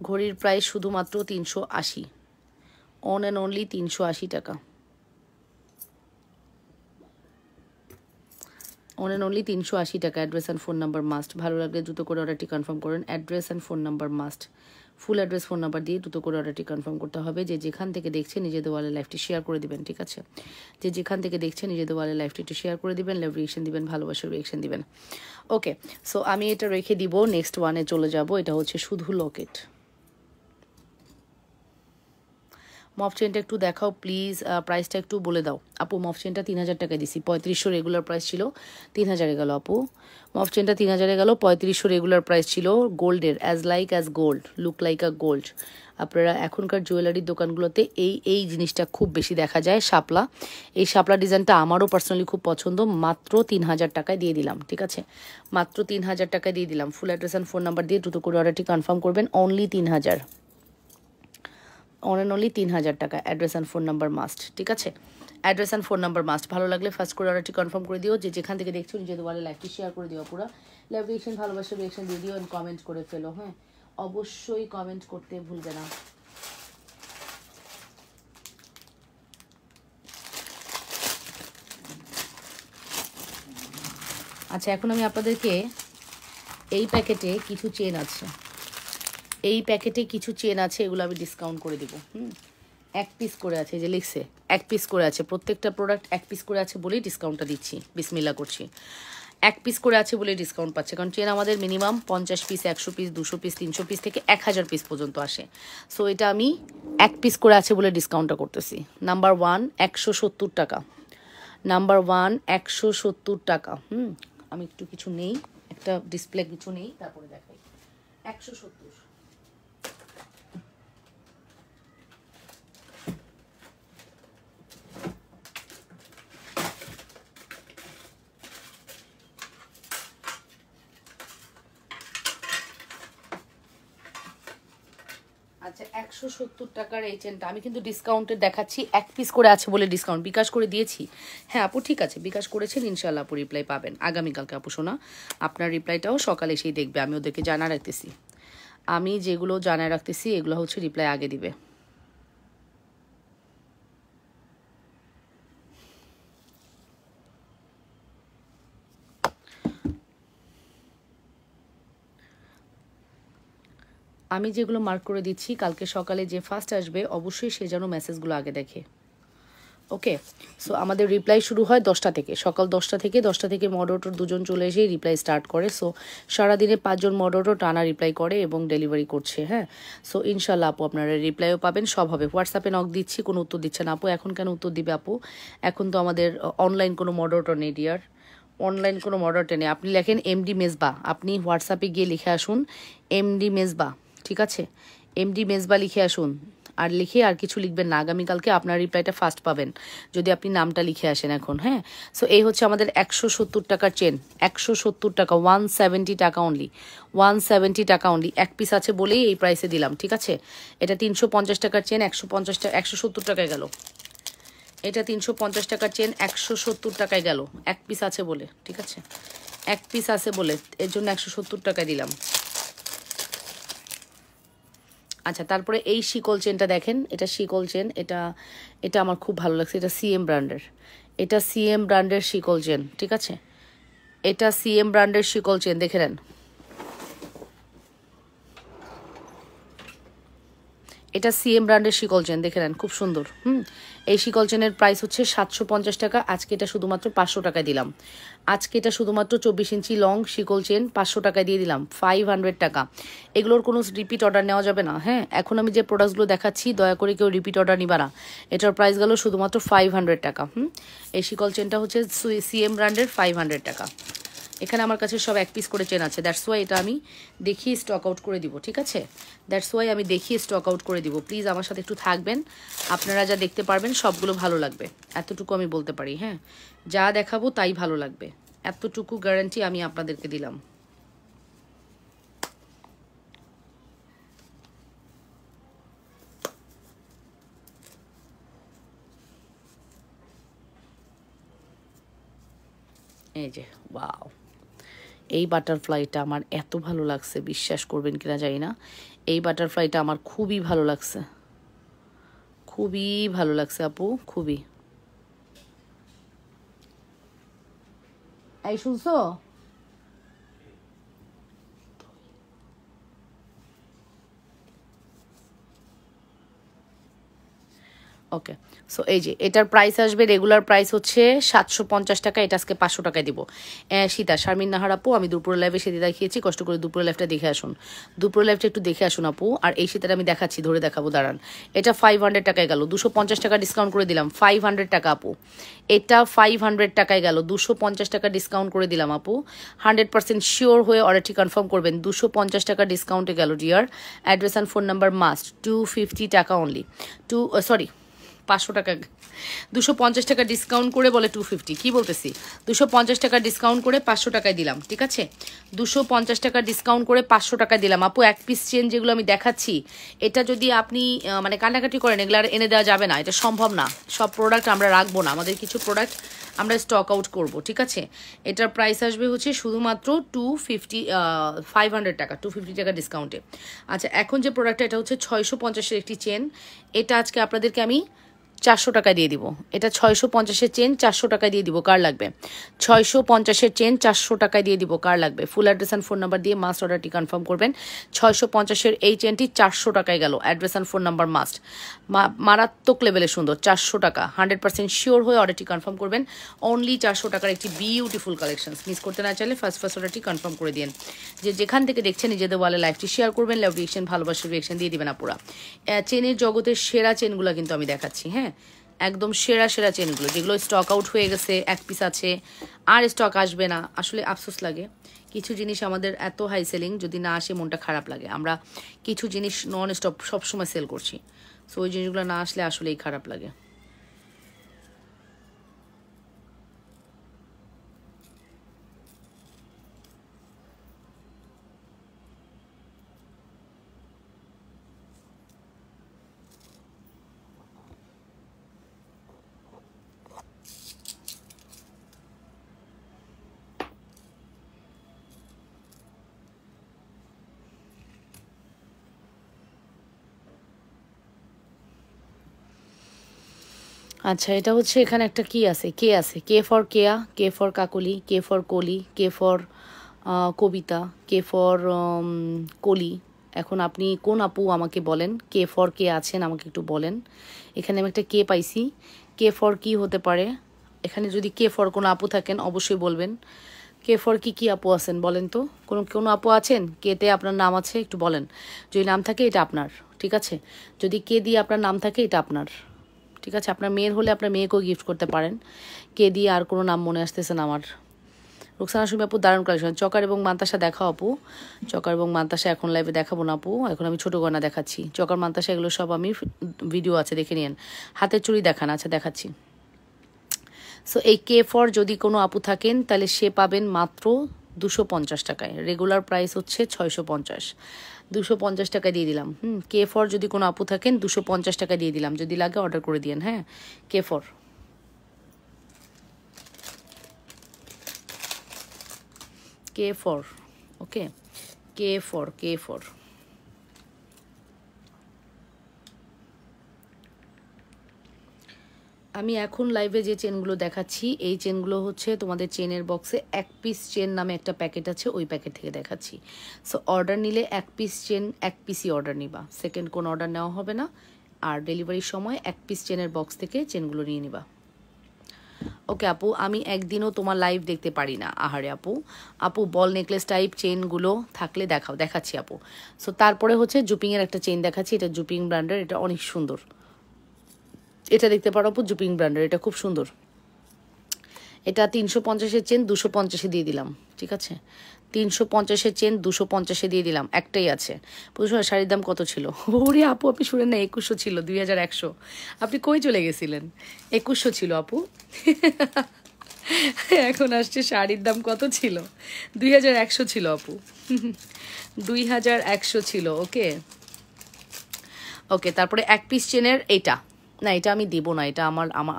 ঘড়ির প্রাইস শুধুমাত্র 380, অন অ্যান্ড অনলি 380 টাকা, অন অ্যান্ড অনলি 380 টাকা। Address and phone number must. ভালো লাগলে দ্রুত করে অর্ডারটি কনফার্ম করেন। Address and phone number must. Full address, phone number দিয়ে দ্রুত করে অর্ডারটি কনফার্ম করতে হবে। যে যেখান থেকে দেখছেন নিজেদের ওয়ালে লাইভটি শেয়ার করে দিবেন, ঠিক আছে? যে যেখান থেকে দেখছেন নিজেদের ওয়ালে লাইভটি একটু শেয়ার করে দিবেন, লাভ রিয়েকশন দিবেন, ভালোবাসার রিয়েকশন দিবেন। ওকে, সো আমি এটা রেখে দিব, নেক্সট ওয়ানে চলে যাব। এটা হচ্ছে শুধু লকেট। মফ চেনটা একটু দেখাও প্লিজ, প্রাইসটা একটু বলে দাও আপু। মফ চেনটা 3000 টাকায় দিছি। 3500 রেগুলার প্রাইস ছিল, 3000-এ গেল আপু। মফ চেনটা 3000-এ গেল, 3500 রেগুলার প্রাইস ছিল। গোল্ডের, as like as gold, look like a gold. আপনারা এখনকার জুয়েলারির দোকানগুলোতে এই জিনিসটা খুব বেশি দেখা যায়, শাপলা। এই শাপলা ডিজাইনটা আমারও পার্সোনালি খুব পছন্দ। মাত্র 3000 টাকায় দিয়ে দিলাম, ঠিক আছে? মাত্র 3000 টাকায় দিয়ে দিলাম। ফুল অ্যাড্রেস অ্যান্ড ফোন নাম্বার দিয়ে দ্রুত করে অর্ডারটি কনফার্ম করবেন। অনলি 3000, অন অ্যান্ড অনলি 3000 টাকা। Address and phone number must, ঠিক আছে? Address and phone number must. ভালো লাগলে ফার্স্ট করে অর্ডারটি কনফার্ম করে দিও। যে যেখান থেকে দেখছো নিজেদের ওয়ালে লাইভটি শেয়ার করে দিও। পুরো লাইভ রিয়েকশন, ভালোবাসার রিয়েকশন দিয়ে দিও, এন্ড কমেন্ট করে ফেলো। হ্যাঁ, অবশ্যই কমেন্ট করতে ভুলবে না। আচ্ছা, এখন আমি আপনাদেরকে এই প্যাকেটে কিছু চেন আছে, এগুলো আমি ডিসকাউন্ট করে দিব। এক পিস করে আছে, যে লিখছে এক পিস করে আছে। প্রত্যেকটা প্রোডাক্ট এক পিস করে আছে বলেই ডিসকাউন্টটা দিচ্ছি। বিসমিল্লাহ করছি। এক পিস করে আছে বলে ডিসকাউন্ট পাচ্ছে, কারণ চেন আমাদের minimum 50 piece, 100 piece, 200 piece, 300 piece থেকে 1000 পিস পর্যন্ত আসে। সো এটা আমি এক পিস করে আছে বলে ডিসকাউন্টটা করতেছি। নাম্বার 1 170 টাকা। নাম্বার 1 170 টাকা। আমি একটু কিছু নেই, একটা ডিসপ্লে কিছু নেই, তারপরে দেখাই। 170। আচ্ছা, 170 টাকার এই চেনটা আমি কিন্তু ডিসকাউন্টে দেখাচ্ছি। এক পিস করে আছে বলে ডিসকাউন্ট বিকাশ করে দিয়েছি। হ্যাঁ আপু, ঠিক আছে, বিকাশ করেছেন, ইনশাল্লাহ আপু রিপ্লাই পাবেন আগামীকালকে। আপু শোনা, আপনার রিপ্লাইটাও সকালে এসেই দেখবে। আমি ওদেরকে জানা রাখতেছি, আমি যেগুলো জানায় রাখতেছি এগুলো হচ্ছে রিপ্লাই আগে দিবে। আমি যেগুলো মার্ক করে দিচ্ছি, কালকে সকালে যে ফার্স্ট আসবে অবশ্যই সে যেন মেসেজগুলো আগে দেখে। ওকে, সো আমাদের রিপ্লাই শুরু হয় 10টা থেকে, সকাল 10টা থেকে মডারেটর 2জন চলে এসে রিপ্লাই স্টার্ট করে। সো সারাদিনে 5জন মডারেটর টানা রিপ্লাই করে এবং ডেলিভারি করছে। হ্যাঁ, সো ইনশাল্লাহ আপু আপনারা রিপ্লাইও পাবেন, সব হবে। হোয়াটসঅ্যাপে নক দিচ্ছি, কোনো উত্তর দিচ্ছে না আপু। এখন কেন উত্তর দিবে আপু? এখন তো আমাদের অনলাইন কোনো মডারেটর নেই ডিয়ার, অনলাইন কোনো মডারেটর নেই। আপনি লেখেন এমডি মেজবা, আপনি হোয়াটসঅ্যাপে গিয়ে লিখে আসুন এমডি মেজবা, ঠিক আছে? এমডি মেজবা লিখে আসুন। আর লিখে আর কিছু লিখবেন না, আগামীকালকে আপনার রিপ্লাইটা ফার্স্ট পাবেন যদি আপনি নামটা লিখে আসেন এখন। হ্যাঁ, সো এই হচ্ছে আমাদের 170 টাকার চেন, 170 টাকা, 170 টাকা অনলি, 170 টাকা অনলি। এক পিস আছে বলেই এই প্রাইসে দিলাম, ঠিক আছে। এটা 350 টাকার চেন, 170 টাকায় গেল। এটা 350 টাকার চেন 170 টাকায় গেল, এক পিস আছে বলে, ঠিক আছে, এক পিস আছে বলে এর জন্য 170 টাকায় দিলাম। আচ্ছা, তারপরে এই শিকল চেনটা দেখেন, এটা শিকল চেন, এটা এটা আমার খুব ভালো লাগছে। এটা সিএম ব্র্যান্ডের, এটা সিএম ব্র্যান্ডের শিকল চেন, ঠিক আছে। এটা সিএম ব্র্যান্ডের শিকল চেন, দেখে নেন। এটা সিএম ব্র্যান্ডের শিকল চেন, দেখে নেন, খুব সুন্দর। এই শিকল চেনের প্রাইস হচ্ছে 750 টাকা। আজকে এটা শুধুমাত্র 500 টাকায় দিলাম। আজকে এটা শুধুমাত্র 24 ইঞ্চি লং শিকল চেন 500 টাকায় দিয়ে দিলাম, 500 টাকা। এগুলোর কোনো রিপিট অর্ডার নেওয়া যাবে না। হ্যাঁ, এখন আমি যে প্রোডাক্টসগুলো দেখাচ্ছি দয়া করে কেউ রিপিট অর্ডার নিবা না। এটার প্রাইস গেল শুধুমাত্র 500 টাকা। এই শিকল চেনটা হচ্ছে সিএম ব্র্যান্ডের, 500 টাকা। এখানে আমার কাছে সব এক পিস করে চেন আছে, দ্যাটস ওয়াই এটা আমি দেখিয়ে স্টক আউট করে দিব, ঠিক আছে। দ্যাটস ওয়াই আমি দেখিয়ে স্টক আউট করে দিব। প্লিজ আমার সাথে একটু থাকবেন, আপনারা যা দেখতে পারবেন সবগুলো ভালো লাগবে, এতটুকু আমি বলতে পারি। হ্যাঁ, যা দেখাবো তাই ভালো লাগবে, এতটুকু গ্যারান্টি আমি আপনাদেরকে দিলাম। এই যে ওয়াও, এই বাটারফ্লাইটা আমার এত ভালো লাগছে, বিশ্বাস করবেন কিনা জানি না। এই বাটারফ্লাইটা আমার খুবই ভালো লাগছে, খুবই ভালো লাগছে আপু, খুবই। এই শুনছো? ওকে, সো এই যে এটার প্রাইস আসবে, রেগুলার প্রাইস হচ্ছে 750 টাকা, এটা আজকে 500 টাকায় দিব। সীতা শারমিন নাহার আপু, আমি দুপুরে লাইভে সেদিন দেখিয়েছি, কষ্ট করে দুপুরে লাইভটা দেখে আসুন, দুপুরে লাইভটা একটু দেখে আসুন আপু। আর এই শীতাটা আমি দেখাচ্ছি, ধরে দেখাবো, দাঁড়ান। এটা 500 টাকায় গেল, 250 টাকা ডিসকাউন্ট করে দিলাম, 500 টাকা আপু। এটা 500 টাকায় গেল, 250 টাকা ডিসকাউন্ট করে দিলাম আপু। 100% শিওর হয়ে অর্ডারটি কনফার্ম করবেন। 250 টাকা ডিসকাউন্টে গেল dear. Address and phone number must. 250 টাকা অনলি, 500 টাকা, 250 টাকা ডিসকাউন্ট করে বলে 250, কি বলতেছি, 250 টাকা ডিসকাউন্ট করে 500 টাকায় দিলাম, ঠিক আছে। 250 টাকা ডিসকাউন্ট করে 500 টাকায় দিলাম আপু। এক পিস চেন যেগুলো আমি দেখাচ্ছি, এটা যদি আপনি মানে কান্নাকাটি করেন, এগুলো আর এনে দেওয়া যাবে না, এটা সম্ভব না। সব প্রোডাক্ট আমরা রাখবো না, আমাদের কিছু প্রোডাক্ট আমরা স্টক আউট করব, ঠিক আছে। এটার প্রাইস আসবে হচ্ছে শুধুমাত্র 500 টাকা, 250 টাকা ডিসকাউন্টে। আচ্ছা, এখন যে প্রোডাক্টটা, এটা হচ্ছে 650-এর একটি চেন, এটা আজকে আপনাদেরকে আমি 400 টাকা দিয়ে দিব। এটা 650-এর চেন 400 টাকায় দিয়ে দিব, কার লাগবে? 650-এর চেন 400 টাকায় দিয়ে দিব, কার লাগবে? ফুল অ্যাড্রেস অ্যান্ড ফোন নাম্বার দিয়ে মাস্ট অর্ডারটি কনফার্ম করবেন। 650-এর এই চেনটি 400 টাকায় গেল, address and phone number must. মারাত্মক লেভেলে সুন্দর, 400 টাকা। 100% শিওর হয়ে অর্ডারটি কনফার্ম করবেন। অনলি 400 টাকার একটি বিউটিফুল কালেকশন, মিস করতে না চাইলে ফার্স্ট অর্ডারটি কনফার্ম করে দিন। যেখান থেকে দেখছেন নিজেদের ওয়ালে লাইভটি শেয়ার করবেন, লাভ রিয়েকশন, ভালোবাসার রিয়েকশন দিয়ে দিবেন আপুরা। চেনের জগতের সেরা চেনগুলো কিন্তু আমি দেখাচ্ছি, হ্যাঁ, একদম সেরা সেরা চেনগুলো, যেগুলো স্টক আউট হয়ে গেছে, এক পিস আছে, আর স্টক আসবে না। আসলে আফসোস লাগে, কিছু জিনিস আমাদের এত হাই সেলিং, যদি না আসে মনটা খারাপ লাগে। আমরা কিছু জিনিস নন স্টপ সবসময় সেল করছি, সো ওই জিনিসগুলো না আসলে আসলেই খারাপ লাগে। আচ্ছা, এটা হচ্ছে, এখানে একটা কি আছে, K for Keya, K for Kakoli, K for Koli, K for Kabita, K for কলি। এখন আপনি কোন আপু আমাকে বলেন, কে ফর কে আছেন আমাকে একটু বলেন। এখানে আমি একটা কে পাইছি, কে ফর কি হতে পারে? এখানে যদি কে ফর কোনো আপু থাকেন অবশ্যই বলবেন। কে ফর কি আপু আছেন বলেন তো, কোনো আপু আছেন কেতে আপনার নাম আছে, একটু বলেন। যদি নাম থাকে এটা আপনার, ঠিক আছে। যদি কে দিয়ে আপনার নাম থাকে এটা আপনার, ঠিক আছে। আপনার মেয়ের হলে আপনার মেয়েকেও গিফট করতে পারেন। কে দিয়ে আর কোনো নাম মনে আসতেছে না আমার। রুকসানা সুমি আপু দারুণ কালেকশন। চকার এবং মান্তাসা দেখাও আপু। চকার এবং মান্তাসা এখন লাইভে দেখাবো না আপু, এখন আমি ছোটো গয়না দেখাচ্ছি। চকার মান্তাসা এগুলো সব আমি ভিডিও আছে, দেখে নিন। হাতের চুড়ি দেখান, আচ্ছা দেখাচ্ছি। সো এই K4 যদি কোনো আপু থাকেন তাহলে সে পাবেন মাত্র 250 টাকায়। রেগুলার প্রাইস হচ্ছে 650, 250 টাকা দিয়ে দিলাম। K4 যদি কোনো আপু থাকেন 250 টাকা দিয়ে দিলাম, যদি লাগে অর্ডার করে দিন। হ্যাঁ, K4 ওকে, K4 আমি এখন লাইভে যে চেনগুলো দেখাচ্ছি এই চেনগুলো হচ্ছে তোমাদের চেনের বক্সে 1 পিস চেন নামে একটা প্যাকেট আছে, ওই প্যাকেট থেকে দেখাচ্ছি। সো অর্ডার নিলে 1 পিস চেন 1 পিসই অর্ডার নিবা, সেকেন্ড কোনো অর্ডার নেওয়া হবে না। আর ডেলিভারির সময় 1 পিস চেনের বক্স থেকে চেনগুলো নিয়ে নিবা। ওকে আপু, আমি একদিনও তোমার লাইভ দেখতে পারি না। আহারে আপু বল নেকলেস টাইপ চেনগুলো থাকলে দেখাও। দেখাচ্ছি আপু। সো তারপরে হচ্ছে জুপিংয়ের একটা চেন দেখাচ্ছি, এটা জুপিং ব্র্যান্ডের, এটা অনেক সুন্দর। এটা দেখতে পারো আপু, জুপিং ব্র্যান্ডের, এটা খুব সুন্দর। এটা 350-এর চেন 250-এ দিয়ে দিলাম, ঠিক আছে? 350-এর চেন 250-এ দিয়ে দিলাম, একটাই আছে। বুঝছো শাড়ির দাম কত ছিল? ওরে আপু আপনি শুনেন না, 2100 ছিল, 2100। আপনি কই চলে গেছিলেন? 2100 ছিল আপু। এখন আসছে শাড়ির দাম কত ছিল? 2100 ছিল আপু। 2100 ছিল। ওকে ওকে, তারপরে 1 পিস চেনের এইটা না, এটা আমি দিব না, এটা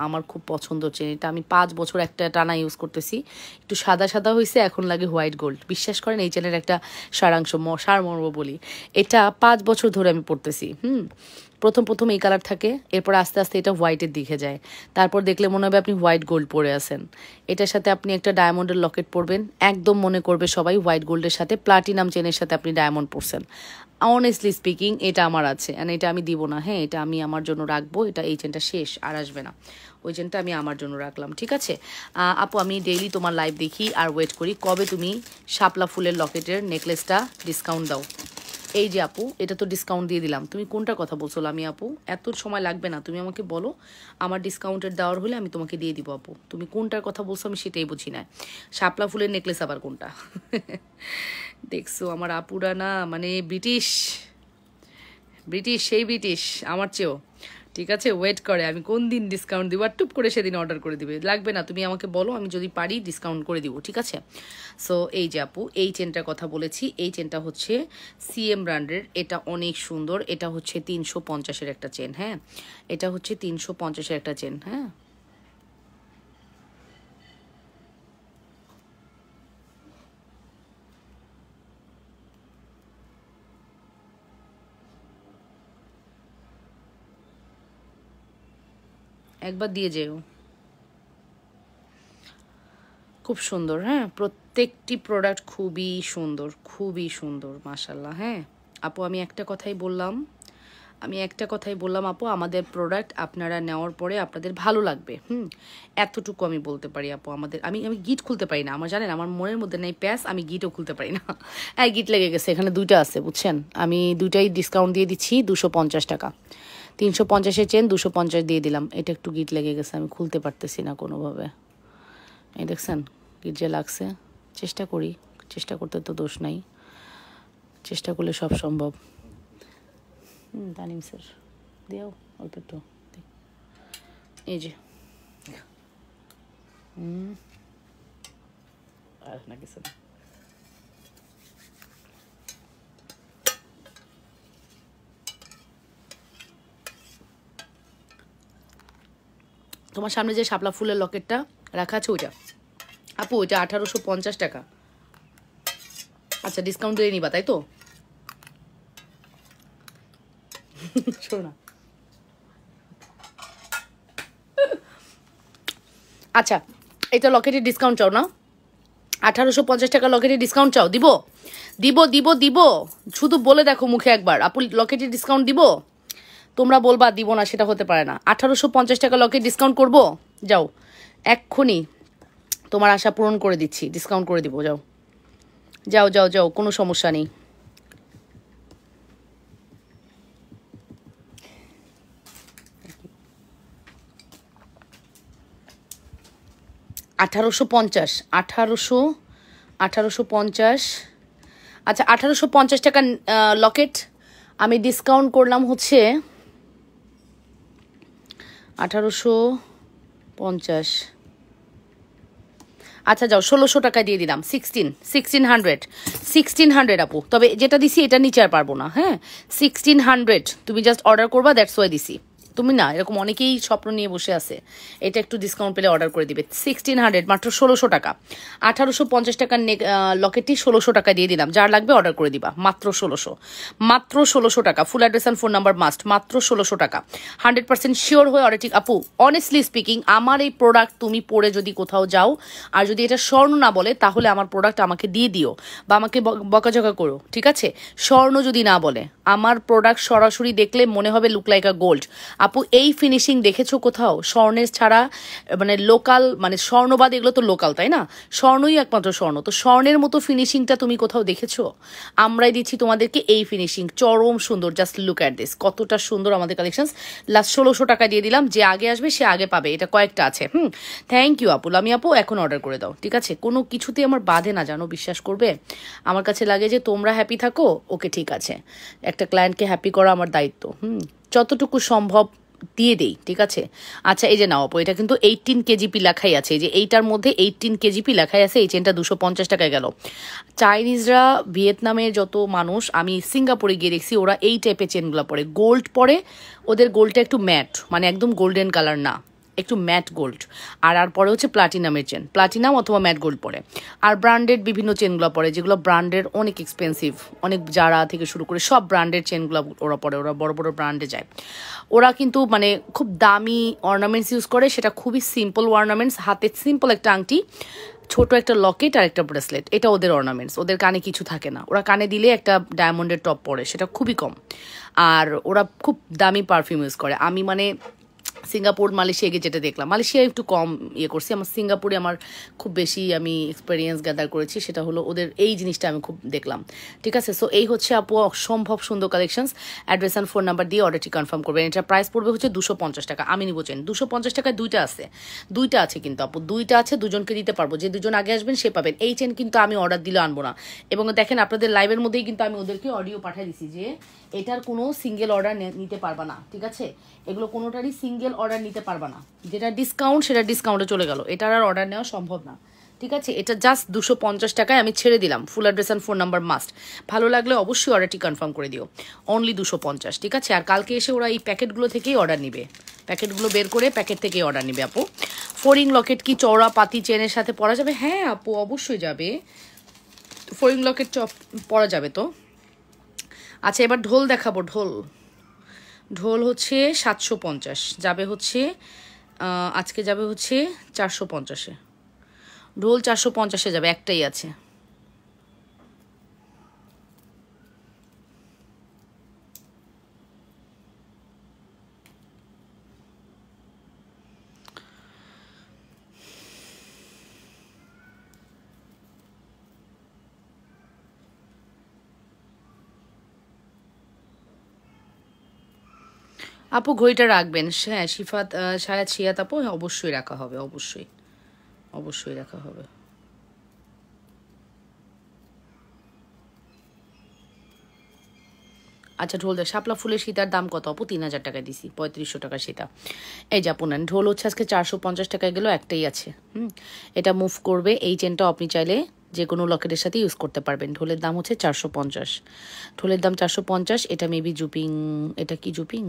আমার খুব পছন্দ চেন। এটা আমি 5 বছর একটা টানা ইউজ করতেছি, একটু সাদা সাদা হয়েছে, এখন লাগে হোয়াইট গোল্ড। বিশ্বাস করেন এই চেনের একটা সারাংশ সারমর্ম বলি, এটা 5 বছর ধরে আমি পড়তেছি। প্রথম এই কালার থাকে, এরপর আস্তে আস্তে এটা হোয়াইটের দিকে যায়, তারপর দেখলে মনে হবে আপনি হোয়াইট গোল্ড পরে আছেন। এটার সাথে আপনি একটা ডায়মন্ডের লকেট পরবেন, একদম মনে করবে সবাই হোয়াইট গোল্ডের সাথে প্লাটিনাম চেনের সাথে আপনি ডায়মন্ড পরছেন। অনেস্টলি স্পিকিং এটা আমার আছে, অ্যান্ড এটা আমি দিব না। হ্যাঁ, এটা আমি আমার জন্য রাখবো, এটা এই চেনটা শেষ, আর আসবে না। ওই চেনটা আমি আমার জন্য রাখলাম, ঠিক আছে? আপু আমি ডেইলি তোমার লাইভ দেখি আর ওয়েট করি কবে তুমি শাপলা ফুলের লকেটের নেকলেসটা ডিসকাউন্ট দাও। এই যে আপু, এটা তো ডিসকাউন্ট দিয়ে দিলাম, তুমি কোনটার কথা বলছো? আমি আপু এত সময় লাগবে না, তুমি আমাকে বলো, আমার ডিসকাউন্টের দেওয়ার হলে আমি তোমাকে দিয়ে দিব আপু। তুমি কোনটার কথা বলছো আমি সেটাই বুঝি না। শাপলা ফুলের নেকলেস আবার কোনটা? দেখছো আমার আপুরা না, মানে ব্রিটিশ সেই ব্রিটিশ আমার চেয়েও, ঠিক আছে? ওয়েট করে আমি কোন দিন ডিসকাউন্ট দিব, আর টুপ করে সেদিন অর্ডার করে দিবে। লাগবে না, তুমি আমাকে বলো, আমি যদি পারি ডিসকাউন্ট করে দিব, ঠিক আছে? সো এই যে আপু, এই চেনটার কথা বলেছি, এই চেনটা হচ্ছে CM ব্র্যান্ডের, এটা অনেক সুন্দর। এটা হচ্ছে 350-এর একটা চেন। হ্যাঁ, এটা হচ্ছে 350-এর একটা চেন। হ্যাঁ, একবার দিয়ে যেও, খুব সুন্দর। হ্যাঁ, প্রত্যেকটি প্রোডাক্ট খুবই সুন্দর মাশাল্লাহ। হ্যাঁ আপু, আমি একটা কথাই বললাম আপু, আমাদের প্রোডাক্ট আপনারা নেওয়ার পরে আপনাদের ভালো লাগবে। এতটুকু আমি বলতে পারি আপু। আমি গিট খুলতে পারি না, আমার জানেন, আমার মনের মধ্যে নেই প্যাস, আমি গিটও খুলতে পারি না। গিট লেগে গেছে, এখানে 2টা আছে বুঝছেন। আমি 2টাই ডিসকাউন্ট দিয়ে দিচ্ছি, 250 টাকা। 350-এর চেন 250 দিয়ে দিলাম। এটা একটু গিট লেগে গেছে, আমি খুলতে পারতেছি না কোনোভাবে। এই দেখছেন গিট যে লাগছে। চেষ্টা করতে তো দোষ নাই, চেষ্টা করলে সব সম্ভব। তানিম স্যার দিও অল্প একটু, এই যে আর না কিছু না। তোমার সামনে যে শাপলা ফুলের লকেটটা রাখা আছে ওইটা আপু, ওইটা 1850 টাকা। আচ্ছা ডিসকাউন্ট দিয়ে নিবা তাই তো? শোনো না, আচ্ছা এটা লকেটের ডিসকাউন্ট চাও না? 1850 টাকা লকেটের ডিসকাউন্ট চাও? দিব দিব দিব দিব শুধু বলে দেখো মুখে একবার, আপু লকেটের ডিসকাউন্ট দিব? তোমরা বলবা দিব না, সেটা হতে পারে না। 1850 টাকা লকেট ডিসকাউন্ট করব? যাও এক্ষুনি তোমার আশা পূরণ করে দিচ্ছি, ডিসকাউন্ট করে দিব। যাও যাও যাও যাও, কোনো সমস্যা নেই। 1850 1850। আচ্ছা 1850 টাকা লকেট আমি ডিসকাউন্ট করলাম হচ্ছে 1850। আচ্ছা যাও 1600 টাকা দিয়ে দিলাম। 1600 আপু। তবে যেটা দিছি এটা নিচে আর পারবো না। হ্যাঁ 1600 তুমি জাস্ট অর্ডার করবা, দ্যাটস ওয়াই দিছি। তুমি না এরকম অনেকেই স্বপ্ন নিয়ে বসে আছে এটা একটু ডিসকাউন্ট পেলে অর্ডার করে দিবে। 1600 মাত্র 1600 টাকা। 1850 টাকার লকেটটি 1600 টাকা দিয়ে দিলাম, যার লাগবে অর্ডার করে দিবা। মাত্র 1600, মাত্র 1600 টাকা। ফুল address and phone number must. মাত্র 1600 টাকা। 100% শিওর হয়ে অর্ডার। ঠিক আপু, অনেস্টলি স্পিকিং আমার এই প্রোডাক্ট তুমি পরে যদি কোথাও যাও আর যদি এটা স্বর্ণ না বলে তাহলে আমার প্রোডাক্ট আমাকে দিয়ে দিও বা আমাকে বকাঝকা করো, ঠিক আছে? স্বর্ণ যদি না বলে, আমার প্রোডাক্ট সরাসরি দেখলে মনে হবে লুক লাইক আ গোল্ড। আপু এই ফিনিশিং দেখেছো কোথাও? স্বর্ণের ছাড়া মানে লোকাল, মানে স্বর্ণবাদ এগুলো তো লোকাল, তাই না? স্বর্ণই একমাত্র স্বর্ণ। তো স্বর্ণের মতো ফিনিশিংটা তুমি কোথাও দেখেছো? আমরাই দিচ্ছি তোমাদেরকে এই ফিনিশিং, চরম সুন্দর। জাস্ট লুক অ্যাট দিস, কতটা সুন্দর আমাদের কালেকশন। লাস্ট 1600 টাকা দিয়ে দিলাম, যে আগে আসবে সে আগে পাবে। এটা কয়েকটা আছে। থ্যাংক ইউ আপু। আমি আপু এখন অর্ডার করে দাও, ঠিক আছে? কোনো কিছুতে আমার বাধে না, জানো, বিশ্বাস করবে। আমার কাছে লাগে যে তোমরা হ্যাপি থাকো, ওকে ঠিক আছে। একটা ক্লায়েন্টকে হ্যাপি করা আমার দায়িত্ব। যতটুকু সম্ভব দিয়ে দেই, ঠিক আছে? আচ্ছা এই যে নাও আপু, এটা কিন্তু 18 কেজিপি লেখাই আছে। এই যে এইটার মধ্যে 18 কেজিপি লেখাই আছে। এই চেনটা 250 টাকায় গেল। চাইনিজরা, ভিয়েতনামের যত মানুষ, আমি সিঙ্গাপুরে গিয়ে দেখছি ওরা এই টাইপের চেনগুলো পরে। গোল্ড পরে, ওদের গোল্ডটা একটু ম্যাট, মানে একদম গোল্ডেন কালার না, একটু ম্যাট গোল্ড। আর পরে হচ্ছে প্লাটিনামের চেন, প্লাটিনাম অথবা ম্যাট গোল্ড পরে। আর ব্র্যান্ডেড বিভিন্ন চেনগুলো পরে, যেগুলো ব্র্যান্ডের অনেক এক্সপেন্সিভ, অনেক জারা থেকে শুরু করে সব ব্র্যান্ডের চেনগুলো ওরা পরে। ওরা বড় বড় ব্র্যান্ডে যায়। ওরা কিন্তু মানে খুব দামি অর্নামেন্টস ইউজ করে, সেটা খুবই সিম্পল অর্নামেন্টস। হাতে সিম্পল একটা আংটি, ছোট একটা লকেট আর একটা ব্রেসলেট, এটা ওদের অর্নামেন্টস। ওদের কানে কিছু থাকে না। ওরা কানে দিলে একটা ডায়মন্ডের টপ পরে, সেটা খুবই কম। আর ওরা খুব দামি পারফিউম ইউজ করে। আমি মানে সিঙ্গাপুর, মালয়েশিয়া গিয়ে যেটা দেখলাম, মালয়েশিয়া একটু কম ইয়ে করছি, আমার সিঙ্গাপুরে আমার খুব বেশি আমি এক্সপিরিয়েন্স গ্যাদার করেছি, সেটা হলো ওদের এই জিনিসটা আমি খুব দেখলাম, ঠিক আছে? সো এই হচ্ছে আপু অসম্ভব সুন্দর collections. Address and phone number দিয়ে অর্ডারটি কনফার্ম করবেন। এটা প্রাইস পড়বে হচ্ছে 250 টাকা। আমি নিব চেন 250 টাকায়। দুইটা আছে কিন্তু আপু, দুইটা আছে, দুজনকে দিতে পারবো। যে দুজন আগে আসবেন সে পাবেন। এই চেন কিন্তু আমি অর্ডার দিলে আনবো না। এবং দেখেন আপনাদের লাইভের মধ্যেই কিন্তু আমি ওদেরকে অডিও পাঠিয়ে দিছি যে এটার কোনো সিঙ্গেল অর্ডার নিতে পারবা না, ঠিক আছে? এগুলো কোনোটারই সিঙ্গেল অর্ডার নিতে পারবা না। যেটা ডিসকাউন্ট সেটা ডিসকাউন্টে চলে গেল, এটার আর অর্ডার নেওয়া সম্ভব না, ঠিক আছে? এটা জাস্ট 250 টাকায় আমি ছেড়ে দিলাম। ফুল address and phone number must. ভালো লাগলে অবশ্যই অর্ডারটি কনফার্ম করে দিও। অনলি 250, ঠিক আছে? আর কালকে এসে ওরা এই প্যাকেটগুলো থেকেই অর্ডার নিবে, প্যাকেটগুলো বের করে প্যাকেট থেকেই অর্ডার নিবে। আপু ফোরিং লকেট কি চওড়া পাতি চেনের সাথে পরা যাবে? হ্যাঁ আপু অবশ্যই যাবে, ফোরিং লকেট পরা যাবে তো। আচ্ছা এবার ঢোল দেখাবো। ঢোল হচ্ছে 750, যাবে হচ্ছে আজকে যাবে হচ্ছে 450-এ। ঢোল 450-এ যাবে, একটাই আছে। আপু ঘড়িটা রাখবেন। হ্যাঁ শিফাত, শায়াদ শিয়াত আপু, হ্যাঁ অবশ্যই রাখা হবে, অবশ্যই অবশ্যই রাখা হবে। আচ্ছা ঢোল দেখ, শাপলা ফুলের সীতার দাম কত আপু? 3000 টাকায় দিছি, 3500 টাকা সীতা। এই যে আপু নেন, ঢোল হচ্ছে আজকে 450 টাকায় গেল, একটাই আছে। এটা মুভ করবে। এই চেনটাও আপনি চাইলে যে কোনো লকেটের সাথে ইউজ করতে পারবেন। ঢোলের দাম হচ্ছে 450। ঢোলের দাম 450। এটা মেবি জুপিং, এটা কি জুপিং?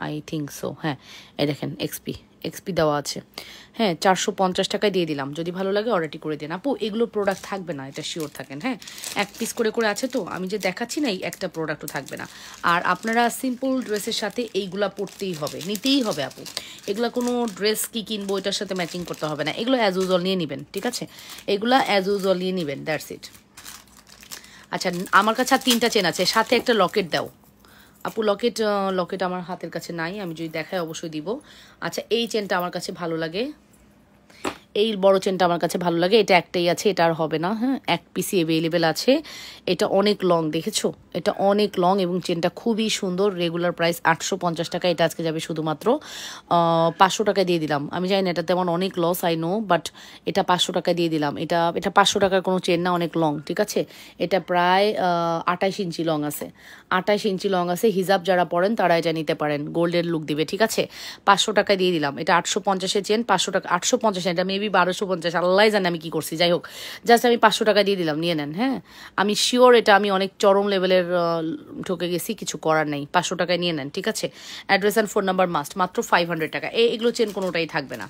I think so. হ্যাঁ এই দেখেন এক্সপি দেওয়া আছে। হ্যাঁ 450 টাকায় দিয়ে দিলাম। যদি ভালো লাগে অর্ডারটি করে দিন আপু। এগুলো প্রোডাক্ট থাকবে না, এটা শিওর থাকেন। হ্যাঁ এক পিস করে করে আছে তো, আমি যে দেখাচ্ছি না, এই একটা প্রোডাক্টও থাকবে না। আর আপনারা সিম্পল ড্রেসের সাথে এইগুলা পরতেই হবে, নিতেই হবে আপু। এগুলা কোনো ড্রেস কি কিনবো এটার সাথে ম্যাচিং করতে হবে না, এগুলো অ্যাজ ইউজুয়াল নিয়ে নেবেন, ঠিক আছে? এগুলা অ্যাজ ইউজুয়াল নিয়ে নেবেন, দ্যাটস ইট। আচ্ছা আমার কাছে আর 3টা চেন আছে, সাথে একটা লকেট দাও আপু। লকেট আমার হাতের কাছে নাই, আমি যদি দেখাই অবশ্যই দিব। আচ্ছা এই চেনটা আমার কাছে ভালো লাগে, এই বড় চেনটা আমার কাছে ভালো লাগে, এটা একটাই আছে, এটা আর হবে না। হ্যাঁ, এক পিসি অ্যাভেলেবেল আছে। এটা অনেক লং, দেখেছো, এটা অনেক লং এবং চেনটা খুবই সুন্দর। রেগুলার প্রাইস 850 টাকা, এটা আজকে যাবে শুধুমাত্র 500 টাকা দিয়ে দিলাম। আমি জানি না এটা তেমন অনেক লস, আই নো, বাট এটা 500 টাকা দিয়ে দিলাম। এটা 500 টাকার কোনো চেন না, অনেক লং, ঠিক আছে। এটা প্রায় 28 ইঞ্চি লং আছে, 28 ইঞ্চি লং আছে। হিজাব যারা পরেন তারা এটা নিতে পারেন, গোল্ডের লুক দিবে, ঠিক আছে। 500 টাকা দিয়ে দিলাম। এটা 850-এর চেন, 500 টাকা, 850, এটা মেবি 1250, আল্লাহ জানে আমি কি করছি। যাই হোক, জাস্ট আমি 500 টাকা দিয়ে দিলাম, নিয়ে নেন। হ্যাঁ, আমি শিওর এটা আমি অনেক চরম লেভেলের ঠকে গেছি, কিছু করার নেই, 500 টাকায় নিয়ে নেন, ঠিক আছে। Address and phone number must, মাত্র 500 টাকা। এগুলো চেন কোনোটাই থাকবে না,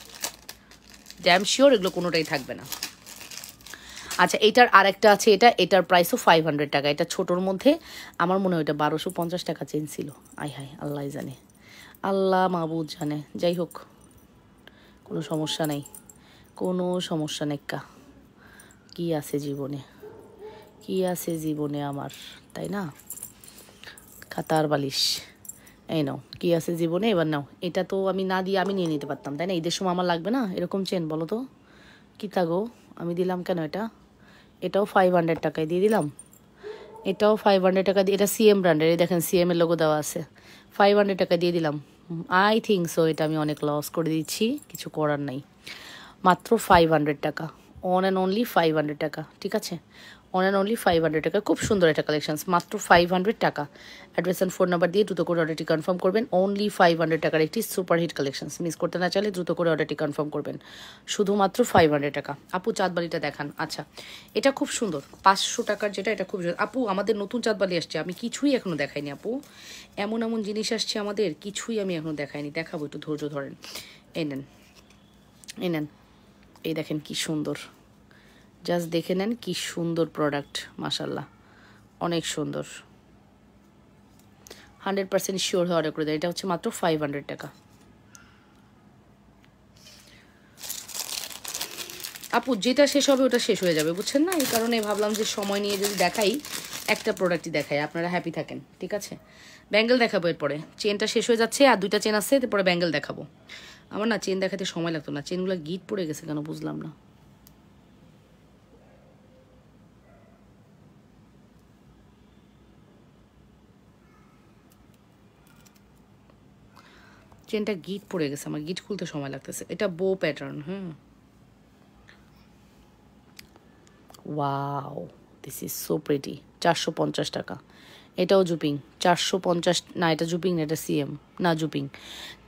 ড্যাম শিওর এগুলো কোনোটাই থাকবে না। আচ্ছা, এটার আরেকটা আছে, এটার প্রাইসও 500 টাকা। এটা ছোটোর মধ্যে, আমার মনে হয় এটা 1250 টাকা চেন ছিল। আই হাই, আল্লাহ জানে, আল্লাহ মাহবুদ জানে। যাই হোক, কোনো সমস্যা নেই, কোনো সমস্যা নেই। কি আছে জীবনে, কি আছে জীবনে আমার, তাই না? খাতার বালিশ, এই নাও, কি আছে জীবনে, এবার নাও। এটা তো আমি না দিয়ে আমি নিয়ে নিতে পারতাম, তাই না? ঈদের সময় আমার লাগবে না এরকম চেন, বলো তো কি থাকো, আমি দিলাম কেন এটা? এটাও 500 টাকায় দিয়ে দিলাম, এটাও 500 টাকা দিয়ে। এটা সিএম ব্র্যান্ডের, এই দেখেন সিএম এর লোগো দেওয়া আছে, 500 টাকা দিয়ে দিলাম। আই থিঙ্ক সো এটা আমি অনেক লস করে দিচ্ছি, কিছু করার নাই। মাত্র 500 টাকা, অন অ্যান্ড অনলি 500 টাকা, ঠিক আছে। অন অ্যান্ড অনলি 500 টাকা, খুব সুন্দর একটা কালেকশনস, মাত্র 500 টাকা। অ্যাড্রেস অ্যান্ড ফোন নাম্বার দিয়ে দ্রুত করে অর্ডারটি কনফার্ম করবেন। অনলি 500 টাকার একটি সুপারহিট কালেকশনস, মিস করতে না চাইলে দ্রুত করে অর্ডারটি কনফার্ম করবেন, শুধুমাত্র 500 টাকা। আপু চাঁদবালিটা দেখান। আচ্ছা, এটা খুব সুন্দর, 500 টাকার যেটা, এটা খুব সুন্দর। আপু আমাদের নতুন চাঁদবালি আসছে, আমি কিছুই এখনও দেখাইনি আপু, এমন এমন জিনিস আসছে আমাদের, কিছুই আমি এখনও দেখাইনি, দেখাবো, একটু ধৈর্য ধরেন। এই নেন, এই নেন, এই দেখেন কি সুন্দর, জাস্ট দেখে নেন কি সুন্দর প্রোডাক্ট, মাশাল্লাহ, অনেক সুন্দর। 100% শিওর হয়ে অর্ডার করে দেয়। এটা হচ্ছে মাত্র 500 টাকা। আপু যেটা শেষ হবে ওটা শেষ হয়ে যাবে, বুঝছেন না? এই কারণে ভাবলাম যে সময় নিয়ে যদি দেখাই, একটা প্রোডাক্টই দেখাই, আপনারা হ্যাপি থাকেন, ঠিক আছে। ব্যাঙ্গেল দেখাবো এরপরে, চেনটা শেষ হয়ে যাচ্ছে, আর 2টা চেন আছে, তারপরে ব্যাঙ্গেল দেখাবো। আমার না চেন দেখাতে সময় লাগতো না, চেনগুলো গিট পড়ে গেছে কেন বুঝলাম না। চেনটা গিট পড়ে গেছে, আমার গিট খুলতে সময় লাগতেছে। এটা বো প্যাটার্ন, হ্যাঁ, wow, this is so pretty. 450 টাকা। এটাও জুপিং, 450 না, এটা জুপিং না, এটা সিএম না, জুপিং।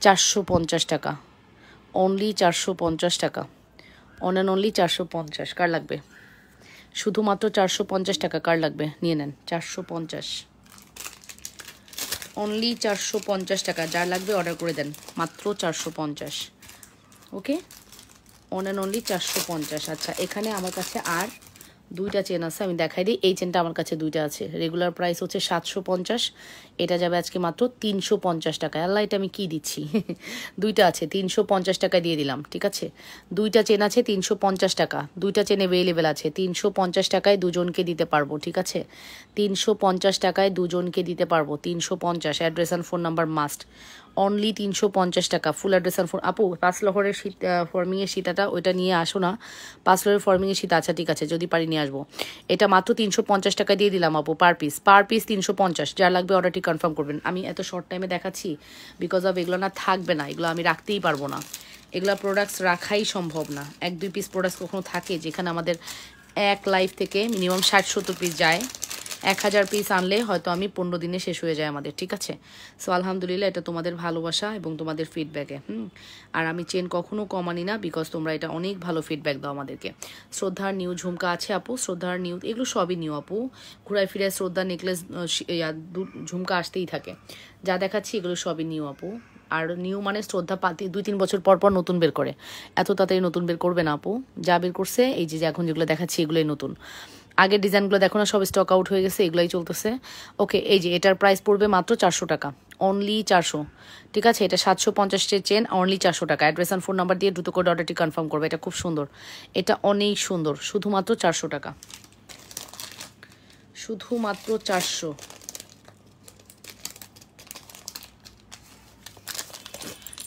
450 টাকা, অনলি 450 টাকা, অন অ্যান্ড অনলি 450। কার লাগবে? শুধুমাত্র 450 টাকা, কার লাগবে নিয়ে নেন। 450, অনলি 450 টাকা, যার লাগবে অর্ডার করে দেন, মাত্র 450। ওকে, অন অ্যান্ড অনলি 450। আচ্ছা, এখানে আমার কাছে আর 2টা চেন আছে, আমি দেখাই দিই। এই চেনটা আমার কাছে 2টা আছে, রেগুলার প্রাইস হচ্ছে 750, এটা যাবে আজকে মাত্র 350 টাকায়। আল্লাহ, এটা আমি কি দিচ্ছি? 2টা আছে, 350 টাকা দিয়ে দিলাম, ঠিক আছে। 2টা চেন আছে, 350 টাকা, 2টা চেন অ্যাভেলেবেল আছে, 350 টাকায় দুজনকে দিতে পারবো, ঠিক আছে। 350 টাকায় দুজনকে দিতে পারবো, 350। Address and phone number must, only 350 টাকা। ফুল অ্যাড্রেস অ্যান্ড ফোন। আপু 5 লহরের শীত, ফর্মিংয়ের সীতাটা ওইটা নিয়ে আসো না, 5 লহরের ফর্মিংয়ের শীত। আচ্ছা ঠিক আছে, যদি পারি নিয়ে আসবো। এটা মাত্র 350 টাকা দিয়ে দিলাম আপু, পার পিস, পার পিস 350। যার লাগবে অর্ডারটি কনফার্ম করবেন। আমি এত শর্ট টাইমে দেখাচ্ছি বিকজ অফ এগুলো না থাকবে না, এগুলো আমি রাখতেই পারবো না, এগুলো প্রোডাক্টস রাখাই সম্ভব না। 1-2 পিস প্রোডাক্টস কখনো থাকে যেখানে আমাদের এক লাইফ থেকে মিনিমাম 60-70 পিস যায়। 1000 পিস আনলে হয়তো আমি 15 দিনে শেষ হয়ে যায় আমাদের, ঠিক আছে। সো আলহামদুলিল্লাহ, এটা তোমাদের ভালোবাসা এবং তোমাদের ফিডব্যাকে। আর আমি চেন কখনো কমানি না, বিকজ তোমরা এটা অনেক ভালো ফিডব্যাক দাও আমাদেরকে। শ্রদ্ধার নিউ ঝুমকা আছে আপু, শ্রদ্ধার নিউ, এগুলো সবই নিউ আপু। ঘুরায় ফিরে শ্রদ্ধা নেকলেস, ঝুমকা আসতেই থাকে। যা দেখাচ্ছি এগুলো সবই নিউ আপু। আর নিউ মানে শ্রদ্ধা পাতি 2-3 বছর পর পর নতুন বের করে, এত তাড়াতাড়ি নতুন বের করবে না আপু। যা বের করছে এই যে এখন যেগুলো দেখাচ্ছি এগুলোই নতুন, আগের ডিজাইনগুলো দেখো না, সব স্টক আউট হয়ে গেছে, এগুলোই চলতেছে। ওকে, এই যে এটার প্রাইস পড়বে মাত্র 400 টাকা, অনলি 400, ঠিক আছে। এটা 750 চেন, অনলি 400 টাকা। অ্যাড্রেস অ্যান্ড ফোন নাম্বার দিয়ে দ্রুত করে অর্ডারটি কনফার্ম করবে। এটা খুব সুন্দর, এটা অনেক সুন্দর, শুধুমাত্র 400 টাকা, শুধুমাত্র 400।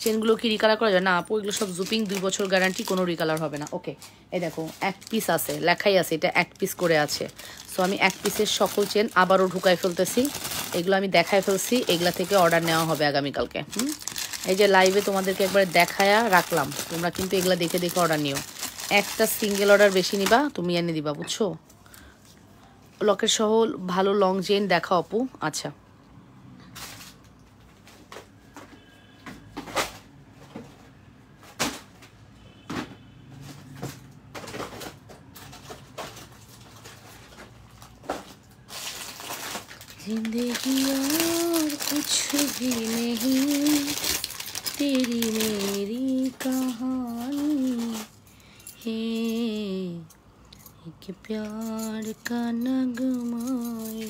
চেনগুলো কি রিকালার করা যায় না আপু? এগুলো সব জুপিং, 2 বছর গ্যারান্টি, কোনো রিকালার হবে না। ওকে, এই দেখো এক পিস আছে, লেখাই আছে এটা এক পিস করে আছে। সো আমি এক পিসের সকল চেন আবারও ঢুকাই ফেলতেছি। এগুলো আমি দেখাই ফেলছি, এগুলা থেকে অর্ডার নেওয়া হবে আগামীকালকে। এই যে লাইভে তোমাদেরকে একবারে দেখায়া রাখলাম, তোমরা কিন্তু এগুলা দেখে দেখে অর্ডার নিও। একটা সিঙ্গেল অর্ডার বেশি নিবা, তুমি এনে দিবা, বুঝছো? লকেট সহ ভালো লং চেন দেখা আপু। আচ্ছা, जिंदगी और कुछ भी नहीं, तेरी मेरी कहानी है, एक प्यार का नगमाए।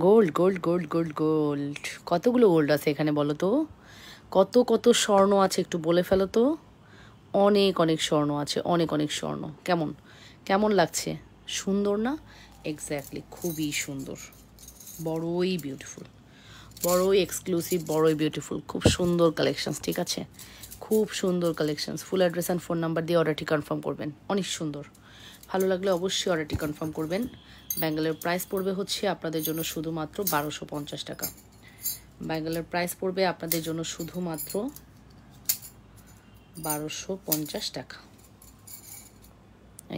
Gold gold gold gold gold, কতগুলো গোল্ড আছে এখানে বলো তো? কত কত স্বর্ণ আছে একটু বলে ফেলো তো? অনেক অনেক স্বর্ণ আছে, অনেক অনেক স্বর্ণ। কেমন কেমন লাগছে? সুন্দর না? এক্স্যাক্টলি, খুবই সুন্দর, বড়ই বিউটিফুল, বড়ই এক্সক্লুসিভ, বড়ই বিউটিফুল, খুব সুন্দর কালেকশনস। ঠিক আছে, খুব সুন্দর collections. Full address and phone number দিয়ে অর্ডারটি কনফার্ম করবেন। অনেক সুন্দর, ভালো লাগলে অবশ্যই অর্ডারটি কনফার্ম করবেন। ব্যাঙ্গেলের প্রাইস পড়বে হচ্ছে আপনাদের জন্য শুধুমাত্র 1250 টাকা। ব্যাঙ্গেলের প্রাইস পড়বে আপনাদের জন্য শুধুমাত্র 1250 টাকা।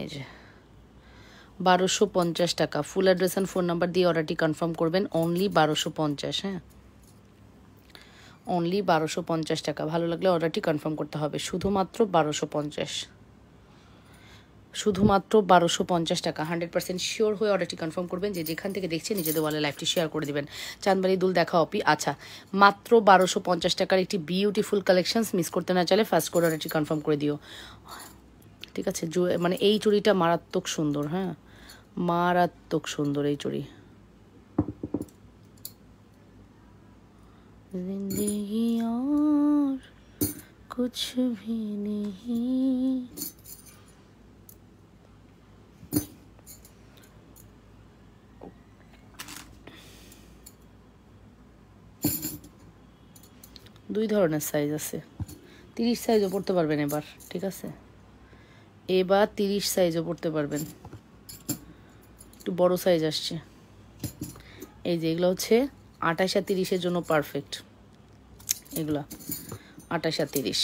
এই যে 1250 টাকা। ফুল অ্যাড্রেস অ্যান্ড ফোন নাম্বার দিয়ে অর্ডারটি কনফার্ম করবেন। অনলি 1250। হ্যাঁ, অনলি 1250 টাকা। ভালো লাগলে অর্ডারটি কনফার্ম করতে হবে। শুধুমাত্র 1250, শুধুমাত্র 1250 টাকা। 100% শিওর হয়ে অর্ডারটি কনফার্ম করবেন। যে যেখান থেকে দেখছেন নিজেদের ওয়ালে লাইভটি শেয়ার করে দিবেন। চাঁদবাড়ি দুল দেখা অপি। আচ্ছা, মাত্র 1250 টাকার একটি বিউটিফুল কালেকশনস মিস করতে না চাইলে ফার্স্ট করে অর্ডারটি কনফার্ম করে দিও। ঠিক আছে, মানে এই চুড়িটা মারাত্মক সুন্দর। হ্যাঁ, মারাত্মক সুন্দর এই চুড়ি। जिंदगी और कुछ भी नहीं, দুই ধরনের সাইজ আছে। 30 সাইজও পড়তে পারবেন এবার। ঠিক আছে, এবার 30 সাইজও পড়তে পারবেন। একটু বড় সাইজ আসছে। এই যে এগুলো হচ্ছে 28 আর 30-এর জন্য পারফেক্ট। এগুলা 28 আর 30।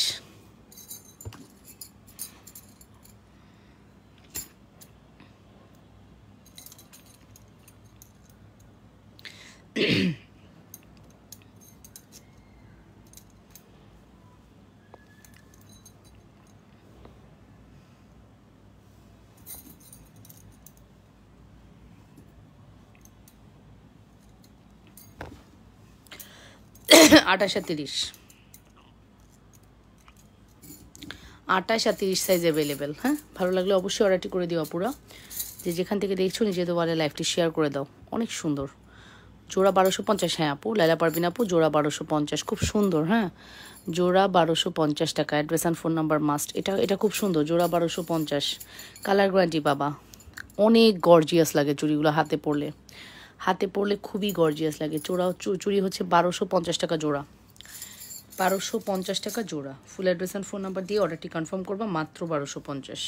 আঠাশ আর 30, 28 আর 30 সাইজ অ্যাভেলেবেল। হ্যাঁ, ভালো লাগলে অবশ্যই অর্ডারটি করে দিও পুরো। যে যেখান থেকে দেখছো নিজেদের ওয়ালে লাইভটি শেয়ার করে দাও। অনেক সুন্দর। জোড়া 1250। হ্যাঁ আপু, লাইলা পারবিন আপু, জোড়া 1250, খুব সুন্দর। হ্যাঁ, জোড়া 1250 টাকা। Address and phone number must. এটা খুব সুন্দর, জোড়া 1250। কালার গ্যারান্টি বাবা। অনেক গর্জিয়াস লাগে চুড়িগুলো হাতে পরলে, হাতে পরলে খুবই গর্জিয়াস লাগে। চুড়ি হচ্ছে 1250 টাকা জোড়া, 1250 টাকা জোড়া। ফুল অ্যাড্রেস অ্যান্ড ফোন নাম্বার দিয়ে অর্ডারটি কনফার্ম করবা। মাত্র 1250।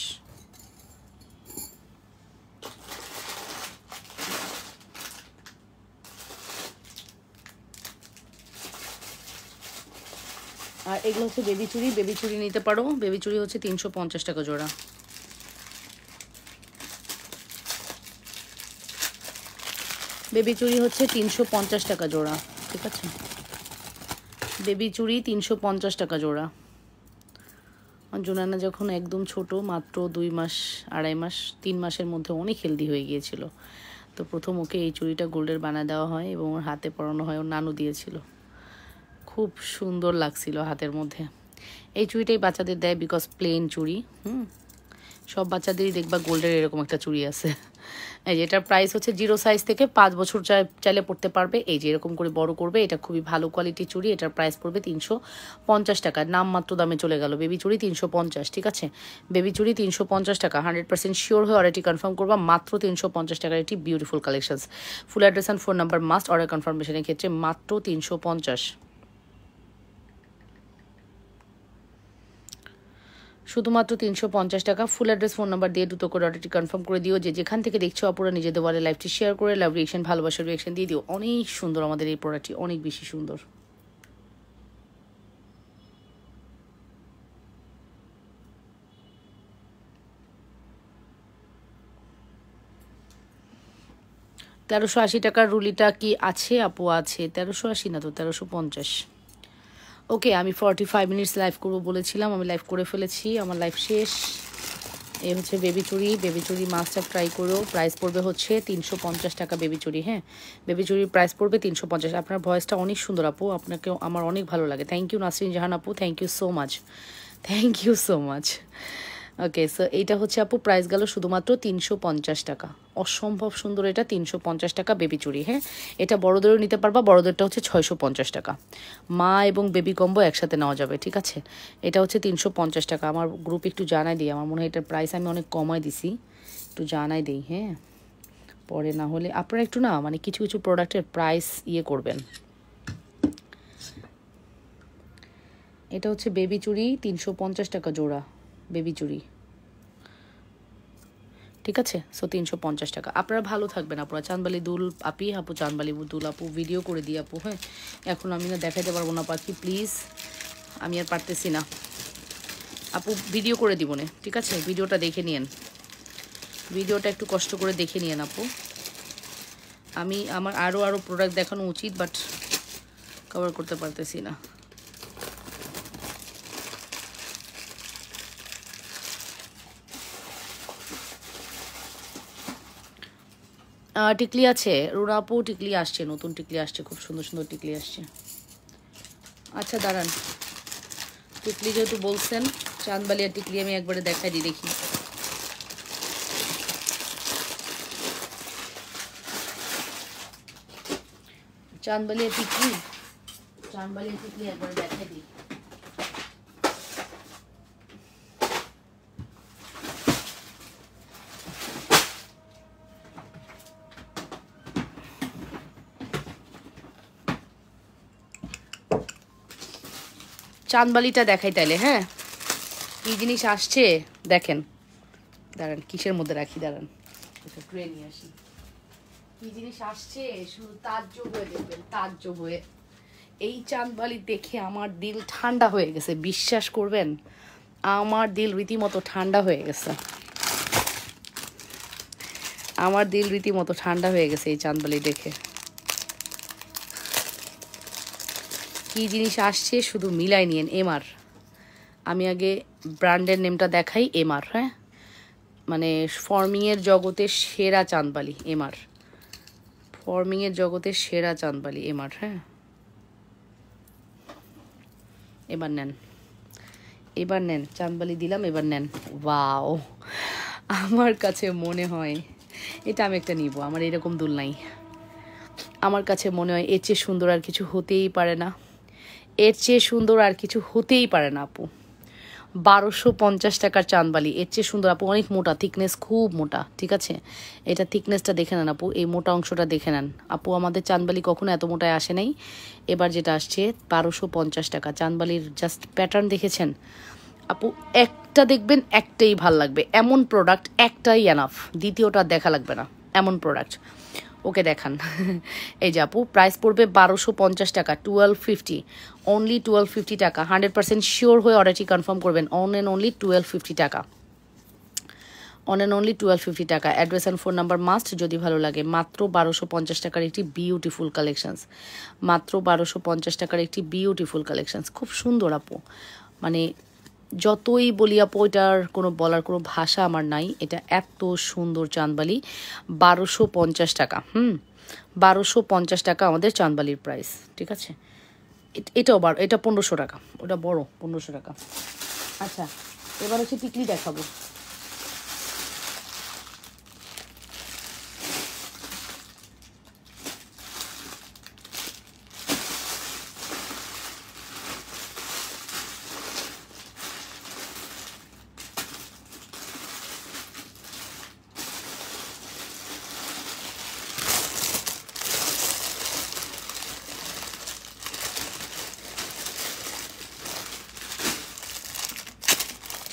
আর এগুলো হচ্ছে বেবি চুড়ি। বেবি চুড়ি নিতে পারো। বেবি চুড়ি হচ্ছে 350 টাকা জোড়া। বেবি চুড়ি হচ্ছে 350 টাকা জোড়া। ঠিক আছে, বেবি চুড়ি 350 টাকা জোড়া। আর জোনানা যখন একদম ছোট, মাত্র 2 মাস, 2.5 মাস, 3 মাসের মধ্যে অনেক হেলদি হয়ে গিয়েছিল। তো প্রথম ওকে এই চুড়িটা গোল্ডের বানায় দেওয়া হয় এবং ওর হাতে পরানো হয়। ওর নানু দিয়েছিল, খুব সুন্দর লাগছিল হাতের মধ্যে। এই চুড়িটাই বাচ্চাদের দেয় বিকজ প্লেন চুড়ি। সব বাচ্চাদেরই দেখবা গোল্ডের এরকম একটা চুড়ি আছে। এই যে এটার প্রাইস হচ্ছে 0 সাইজ থেকে 5 বছর চাইলে পড়তে পারবে। এই যে এরকম করে বড় করবে। এটা খুবই ভালো কোয়ালিটির চুড়ি। এটার প্রাইস পড়বে 350 টাকা। নামমাত্র দামে চলে গেল। বেবি চুড়ি 350। ঠিক আছে, বেবি চুড়ি 350 টাকা। 100% শিওর হয়ে অর্ডারটি কনফার্ম করবা। মাত্র 350 টাকার একটি beautiful collections. Full address and phone number must. Order কনফার্মেশনের ক্ষেত্রে মাত্র 350। শুধুমাত্র 350 টাকা। ফুল অ্যাড্রেস ফোন নাম্বার দিয়ে দ্রুত করে অর্ডারটি কনফার্ম করে দিও। যে যেখান থেকে দেখছো আপুরা নিজেদের ওয়ালে লাইভটি শেয়ার করে লাভ রিয়েকশন ভালোবাসার রিয়েকশন দিয়ে দিও। অনেক সুন্দর আমাদের এই প্রোডাক্টটি, অনেক বেশি সুন্দর। $1380 টাকার রুলিটা কি আছে আপু? আছে। 1380 না তো, 1350। ওকে, আমি 45 মিনিটস লাইভ করবো বলেছিলাম, আমি লাইভ করে ফেলেছি, আমার লাইভ শেষ। এই হচ্ছে বেবি চুড়ি। বেবি চুড়ি মাস্ট ট্রাই করো। প্রাইস পড়বে হচ্ছে 350 টাকা বেবি চুড়ি। হ্যাঁ, বেবি চুড়ির প্রাইস পড়বে 350। আপনার ভয়েসটা অনেক সুন্দর আপু, আপনাকে আমার অনেক ভালো লাগে। থ্যাংক ইউ নাসরিন জাহান আপু, thank you so much, thank you so much. Okay, so এইটা হচ্ছে আপু প্রাইস গেল শুধুমাত্র 350 টাকা। অসম্ভব সুন্দর এটা, 350 টাকা বেবি চুড়ি। হ্যাঁ, এটা বড়দেরও নিতে পারবা, বড়দেরটা হচ্ছে 650 টাকা। মা এবং বেবি কম্বো একসাথে নেওয়া যাবে, ঠিক আছে। এটা হচ্ছে 350 টাকা। আমার গ্রুপে একটু জানাই দিই, আমার মনে হয় এটার প্রাইস আমি অনেক কমাই দিছি, একটু জানাই দিই। হ্যাঁ, পরে না হলে আপনারা একটু না মানে কিছু কিছু প্রোডাক্টের প্রাইস করবেন। এটা হচ্ছে বেবি চুড়ি, 350 টাকা জোড়া বেবি চুড়ি, ঠিক আছে। সো 350 টাকা। আপনারা ভালো থাকবেন আপুরা। চাঁদবালি দুল আপি আপু, চাঁদবালি দুল আপু ভিডিও করে দিই আপু। হ্যাঁ, এখন আমি না দেখাইতে পারবো না পাখি, প্লিজ, আমি আর পারতেছি না আপু। ভিডিও করে দিব না, ঠিক আছে। ভিডিওটা দেখে নিয়েন, ভিডিওটা একটু কষ্ট করে দেখে নিয়েন আপু। আমার আরও প্রোডাক্ট দেখানো উচিত, বাট কভার করতে পারতেছি না। টিকলি আছে রুনা আপু, টিকলি আসছে, নতুন টিকলি আসছে, খুব সুন্দর সুন্দর টিকলি আসছে। আচ্ছা দাঁড়ান, টিকলি যেহেতু বলছেন, চাঁদবালিয়া টিকলি আমি একবারে দেখাই দিই, দেখি। চাঁদবালিয়া টিকলি, চাঁদবালিয়া টিকলি একবারে দেখাই দিই। চাঁদবালিটা দেখাই তাইলে। হ্যাঁ, কি জিনিস আসছে দেখেন, দাঁড়ান কিসের মধ্যে রাখি, দাঁড়ান ট্রে নিয়ে আসি। কি জিনিস আসছে শুধু তাজ্জব হয়ে দেখবেন, তাজ্জব হয়ে। এই চাঁদবালি দেখে আমার দিল ঠান্ডা হয়ে গেছে, বিশ্বাস করবেন, আমার দিল রীতিমতো ঠান্ডা হয়ে গেছে, আমার দিল রীতিমতো ঠান্ডা হয়ে গেছে এই চাঁদবালি দেখে। কি জিনিস আসছে শুধু মিলাই নিয়েন। এমআর, আমি আগে ব্র্যান্ডের নেমটা দেখাই, এমআর। হ্যাঁ, মানে ফর্মিংয়ের জগতের সেরা চাঁদবালি এমআর, ফর্মিংয়ের জগতের সেরা চাঁদবালি এমআর। হ্যাঁ, এবার নেন, এবার নেন, চাঁদবালি দিলাম, এবার নেন। ওয়াও, আমার কাছে মনে হয় এটা আমি একটা নিব, আমার এরকম দুল নাই। আমার কাছে মনে হয় এর চেয়ে সুন্দর আর কিছু হতেই পারে না, এর চেয়ে সুন্দর আর কিছু হতেই পারে না আপু। 1250 টাকার চাঁদবালি, এর চেয়ে সুন্দর আপু। অনেক মোটা, থিকনেস খুব মোটা, ঠিক আছে। এটা থিকনেসটা দেখে নেন আপু, এই মোটা অংশটা দেখে নেন আপু। আমাদের চাঁদবালি কখনো এত মোটায় আসে নাই। এবার যেটা আসছে 1250 টাকা চাঁদবালির, জাস্ট প্যাটার্ন দেখেছেন আপু। একটা দেখবেন একটাই ভাল লাগবে, এমন প্রোডাক্ট একটাই এনাফ, দ্বিতীয়টা দেখা লাগবে না, এমন প্রোডাক্ট। ওকে দেখান। এই যে আপু প্রাইস পড়বে 1250 টাকা, 1250, অনলি 1250 টাকা। 100% শিওর হয়ে অর্ডারটি কনফার্ম করবেন। অন অ্যান্ড অনলি 1250 টাকা, অন অ্যান্ড অনলি 1250 টাকা। Address and phone number must যদি ভালো লাগে। মাত্র 1250 টাকার একটি বিউটিফুল কালেকশানস, মাত্র 1250 টাকার একটি বিউটিফুল কালেকশানস, খুব সুন্দর আপু। মানে যতই বলি আপু, এটার কোনো বলার কোনো ভাষা আমার নাই। এটা এত সুন্দর চাঁদবালি, 1250 টাকা। 1250 টাকা আমাদের চাঁদবালির প্রাইস, ঠিক আছে। এটাও এটা 1500 টাকা, ওটা বড় 1500 টাকা। আচ্ছা, এবার হচ্ছে টিকলি দেখাবো।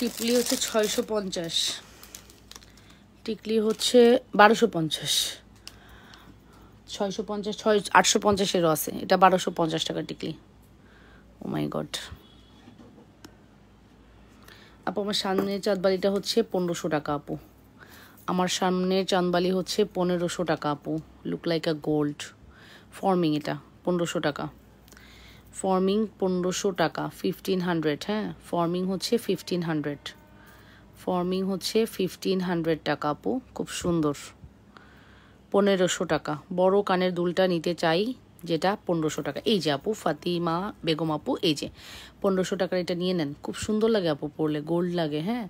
টিকলি হচ্ছে 650, টিকলি হচ্ছে 1250, 650, 850-এরও আছে, এটা 1250 টাকা টিকলি। ও মাই গড আপু, আমার সামনের চাঁদবালিটা হচ্ছে 1500 টাকা আপু। আমার সামনের চাঁদবালি হচ্ছে 1500 টাকা আপু। Look like a gold. Forming এটা 1500 টাকা। ফর্মিং 1500 টাকা, 1500। হ্যাঁ, ফর্মিং হচ্ছে 1500। ফর্মিং হচ্ছে 1500 টাকা আপু, খুব সুন্দর। 1500 টাকা। বড় কানের দুলটা নিতে চাই, যেটা 1500 টাকা। এই যে আপু ফাতিমা বেগম আপু, এই যে 1500 টাকার এটা নিয়ে নেন, খুব সুন্দর লাগে আপু পরলে, গোল্ড লাগে। হ্যাঁ,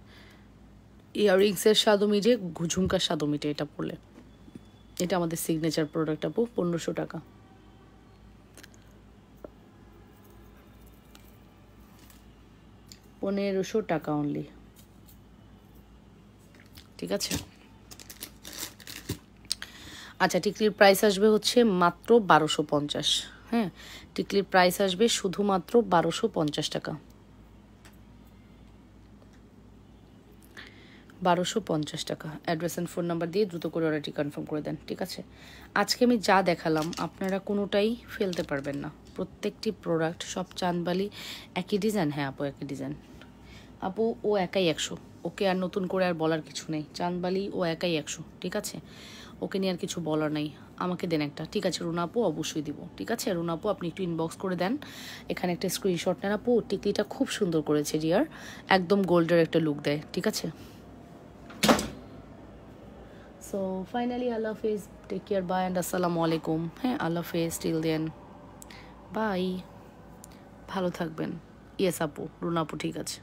ইয়াররিংসের স্বাদও মিটে, ঝুমকার স্বাদও মিটে এটা পরলে। এটা আমাদের সিগনেচার প্রোডাক্ট আপু, 1500 টাকা। $1500 অনলি, ঠিক আছে। আচ্ছা, টিকলির প্রাইস আসবে হচ্ছে মাত্র 1250। হ্যাঁ, টিকলির প্রাইস আসবে শুধুমাত্র 1250 টাকা। 1250 টাকা। অ্যাড্রেস অ্যান্ড ফোন নাম্বার দিয়ে দ্রুত করে অর্ডারটি কনফার্ম করে দেন, ঠিক আছে। আজকে আমি যা দেখালাম আপনারা কোনোটাই ফেলতে পারবেন না, প্রত্যেকটি প্রোডাক্ট। সব চাঁদবালি একই ডিজাইন। হ্যাঁ আপু, একই ডিজাইন আপু। ও একাই 100, ওকে আর নতুন করে আর বলার কিছু নেই। চাঁদবালি ও একাই 100, ঠিক আছে। ওকে নিয়ে আর কিছু বলার নেই। আমাকে দেন একটা, ঠিক আছে রুনা আপু, অবশ্যই দিব, ঠিক আছে। রুনা আপু আপনি একটু ইনবক্স করে দেন, এখানে একটা স্ক্রিনশট নেন আপু। টিকলিটা খুব সুন্দর করেছে ডিয়ার, একদম গোল্ডের একটা লুক দেয়, ঠিক আছে। সো ফাইনালি আল্লাহ হাফেজ, টেক কেয়ার, বাই অ্যান্ড আসসালামু আলাইকুম। হ্যাঁ, আল্লাহ হাফেজ, টিল দেন, বাই, ভালো থাকবেন। ইয়েস আপু, রুনা আপু, ঠিক আছে।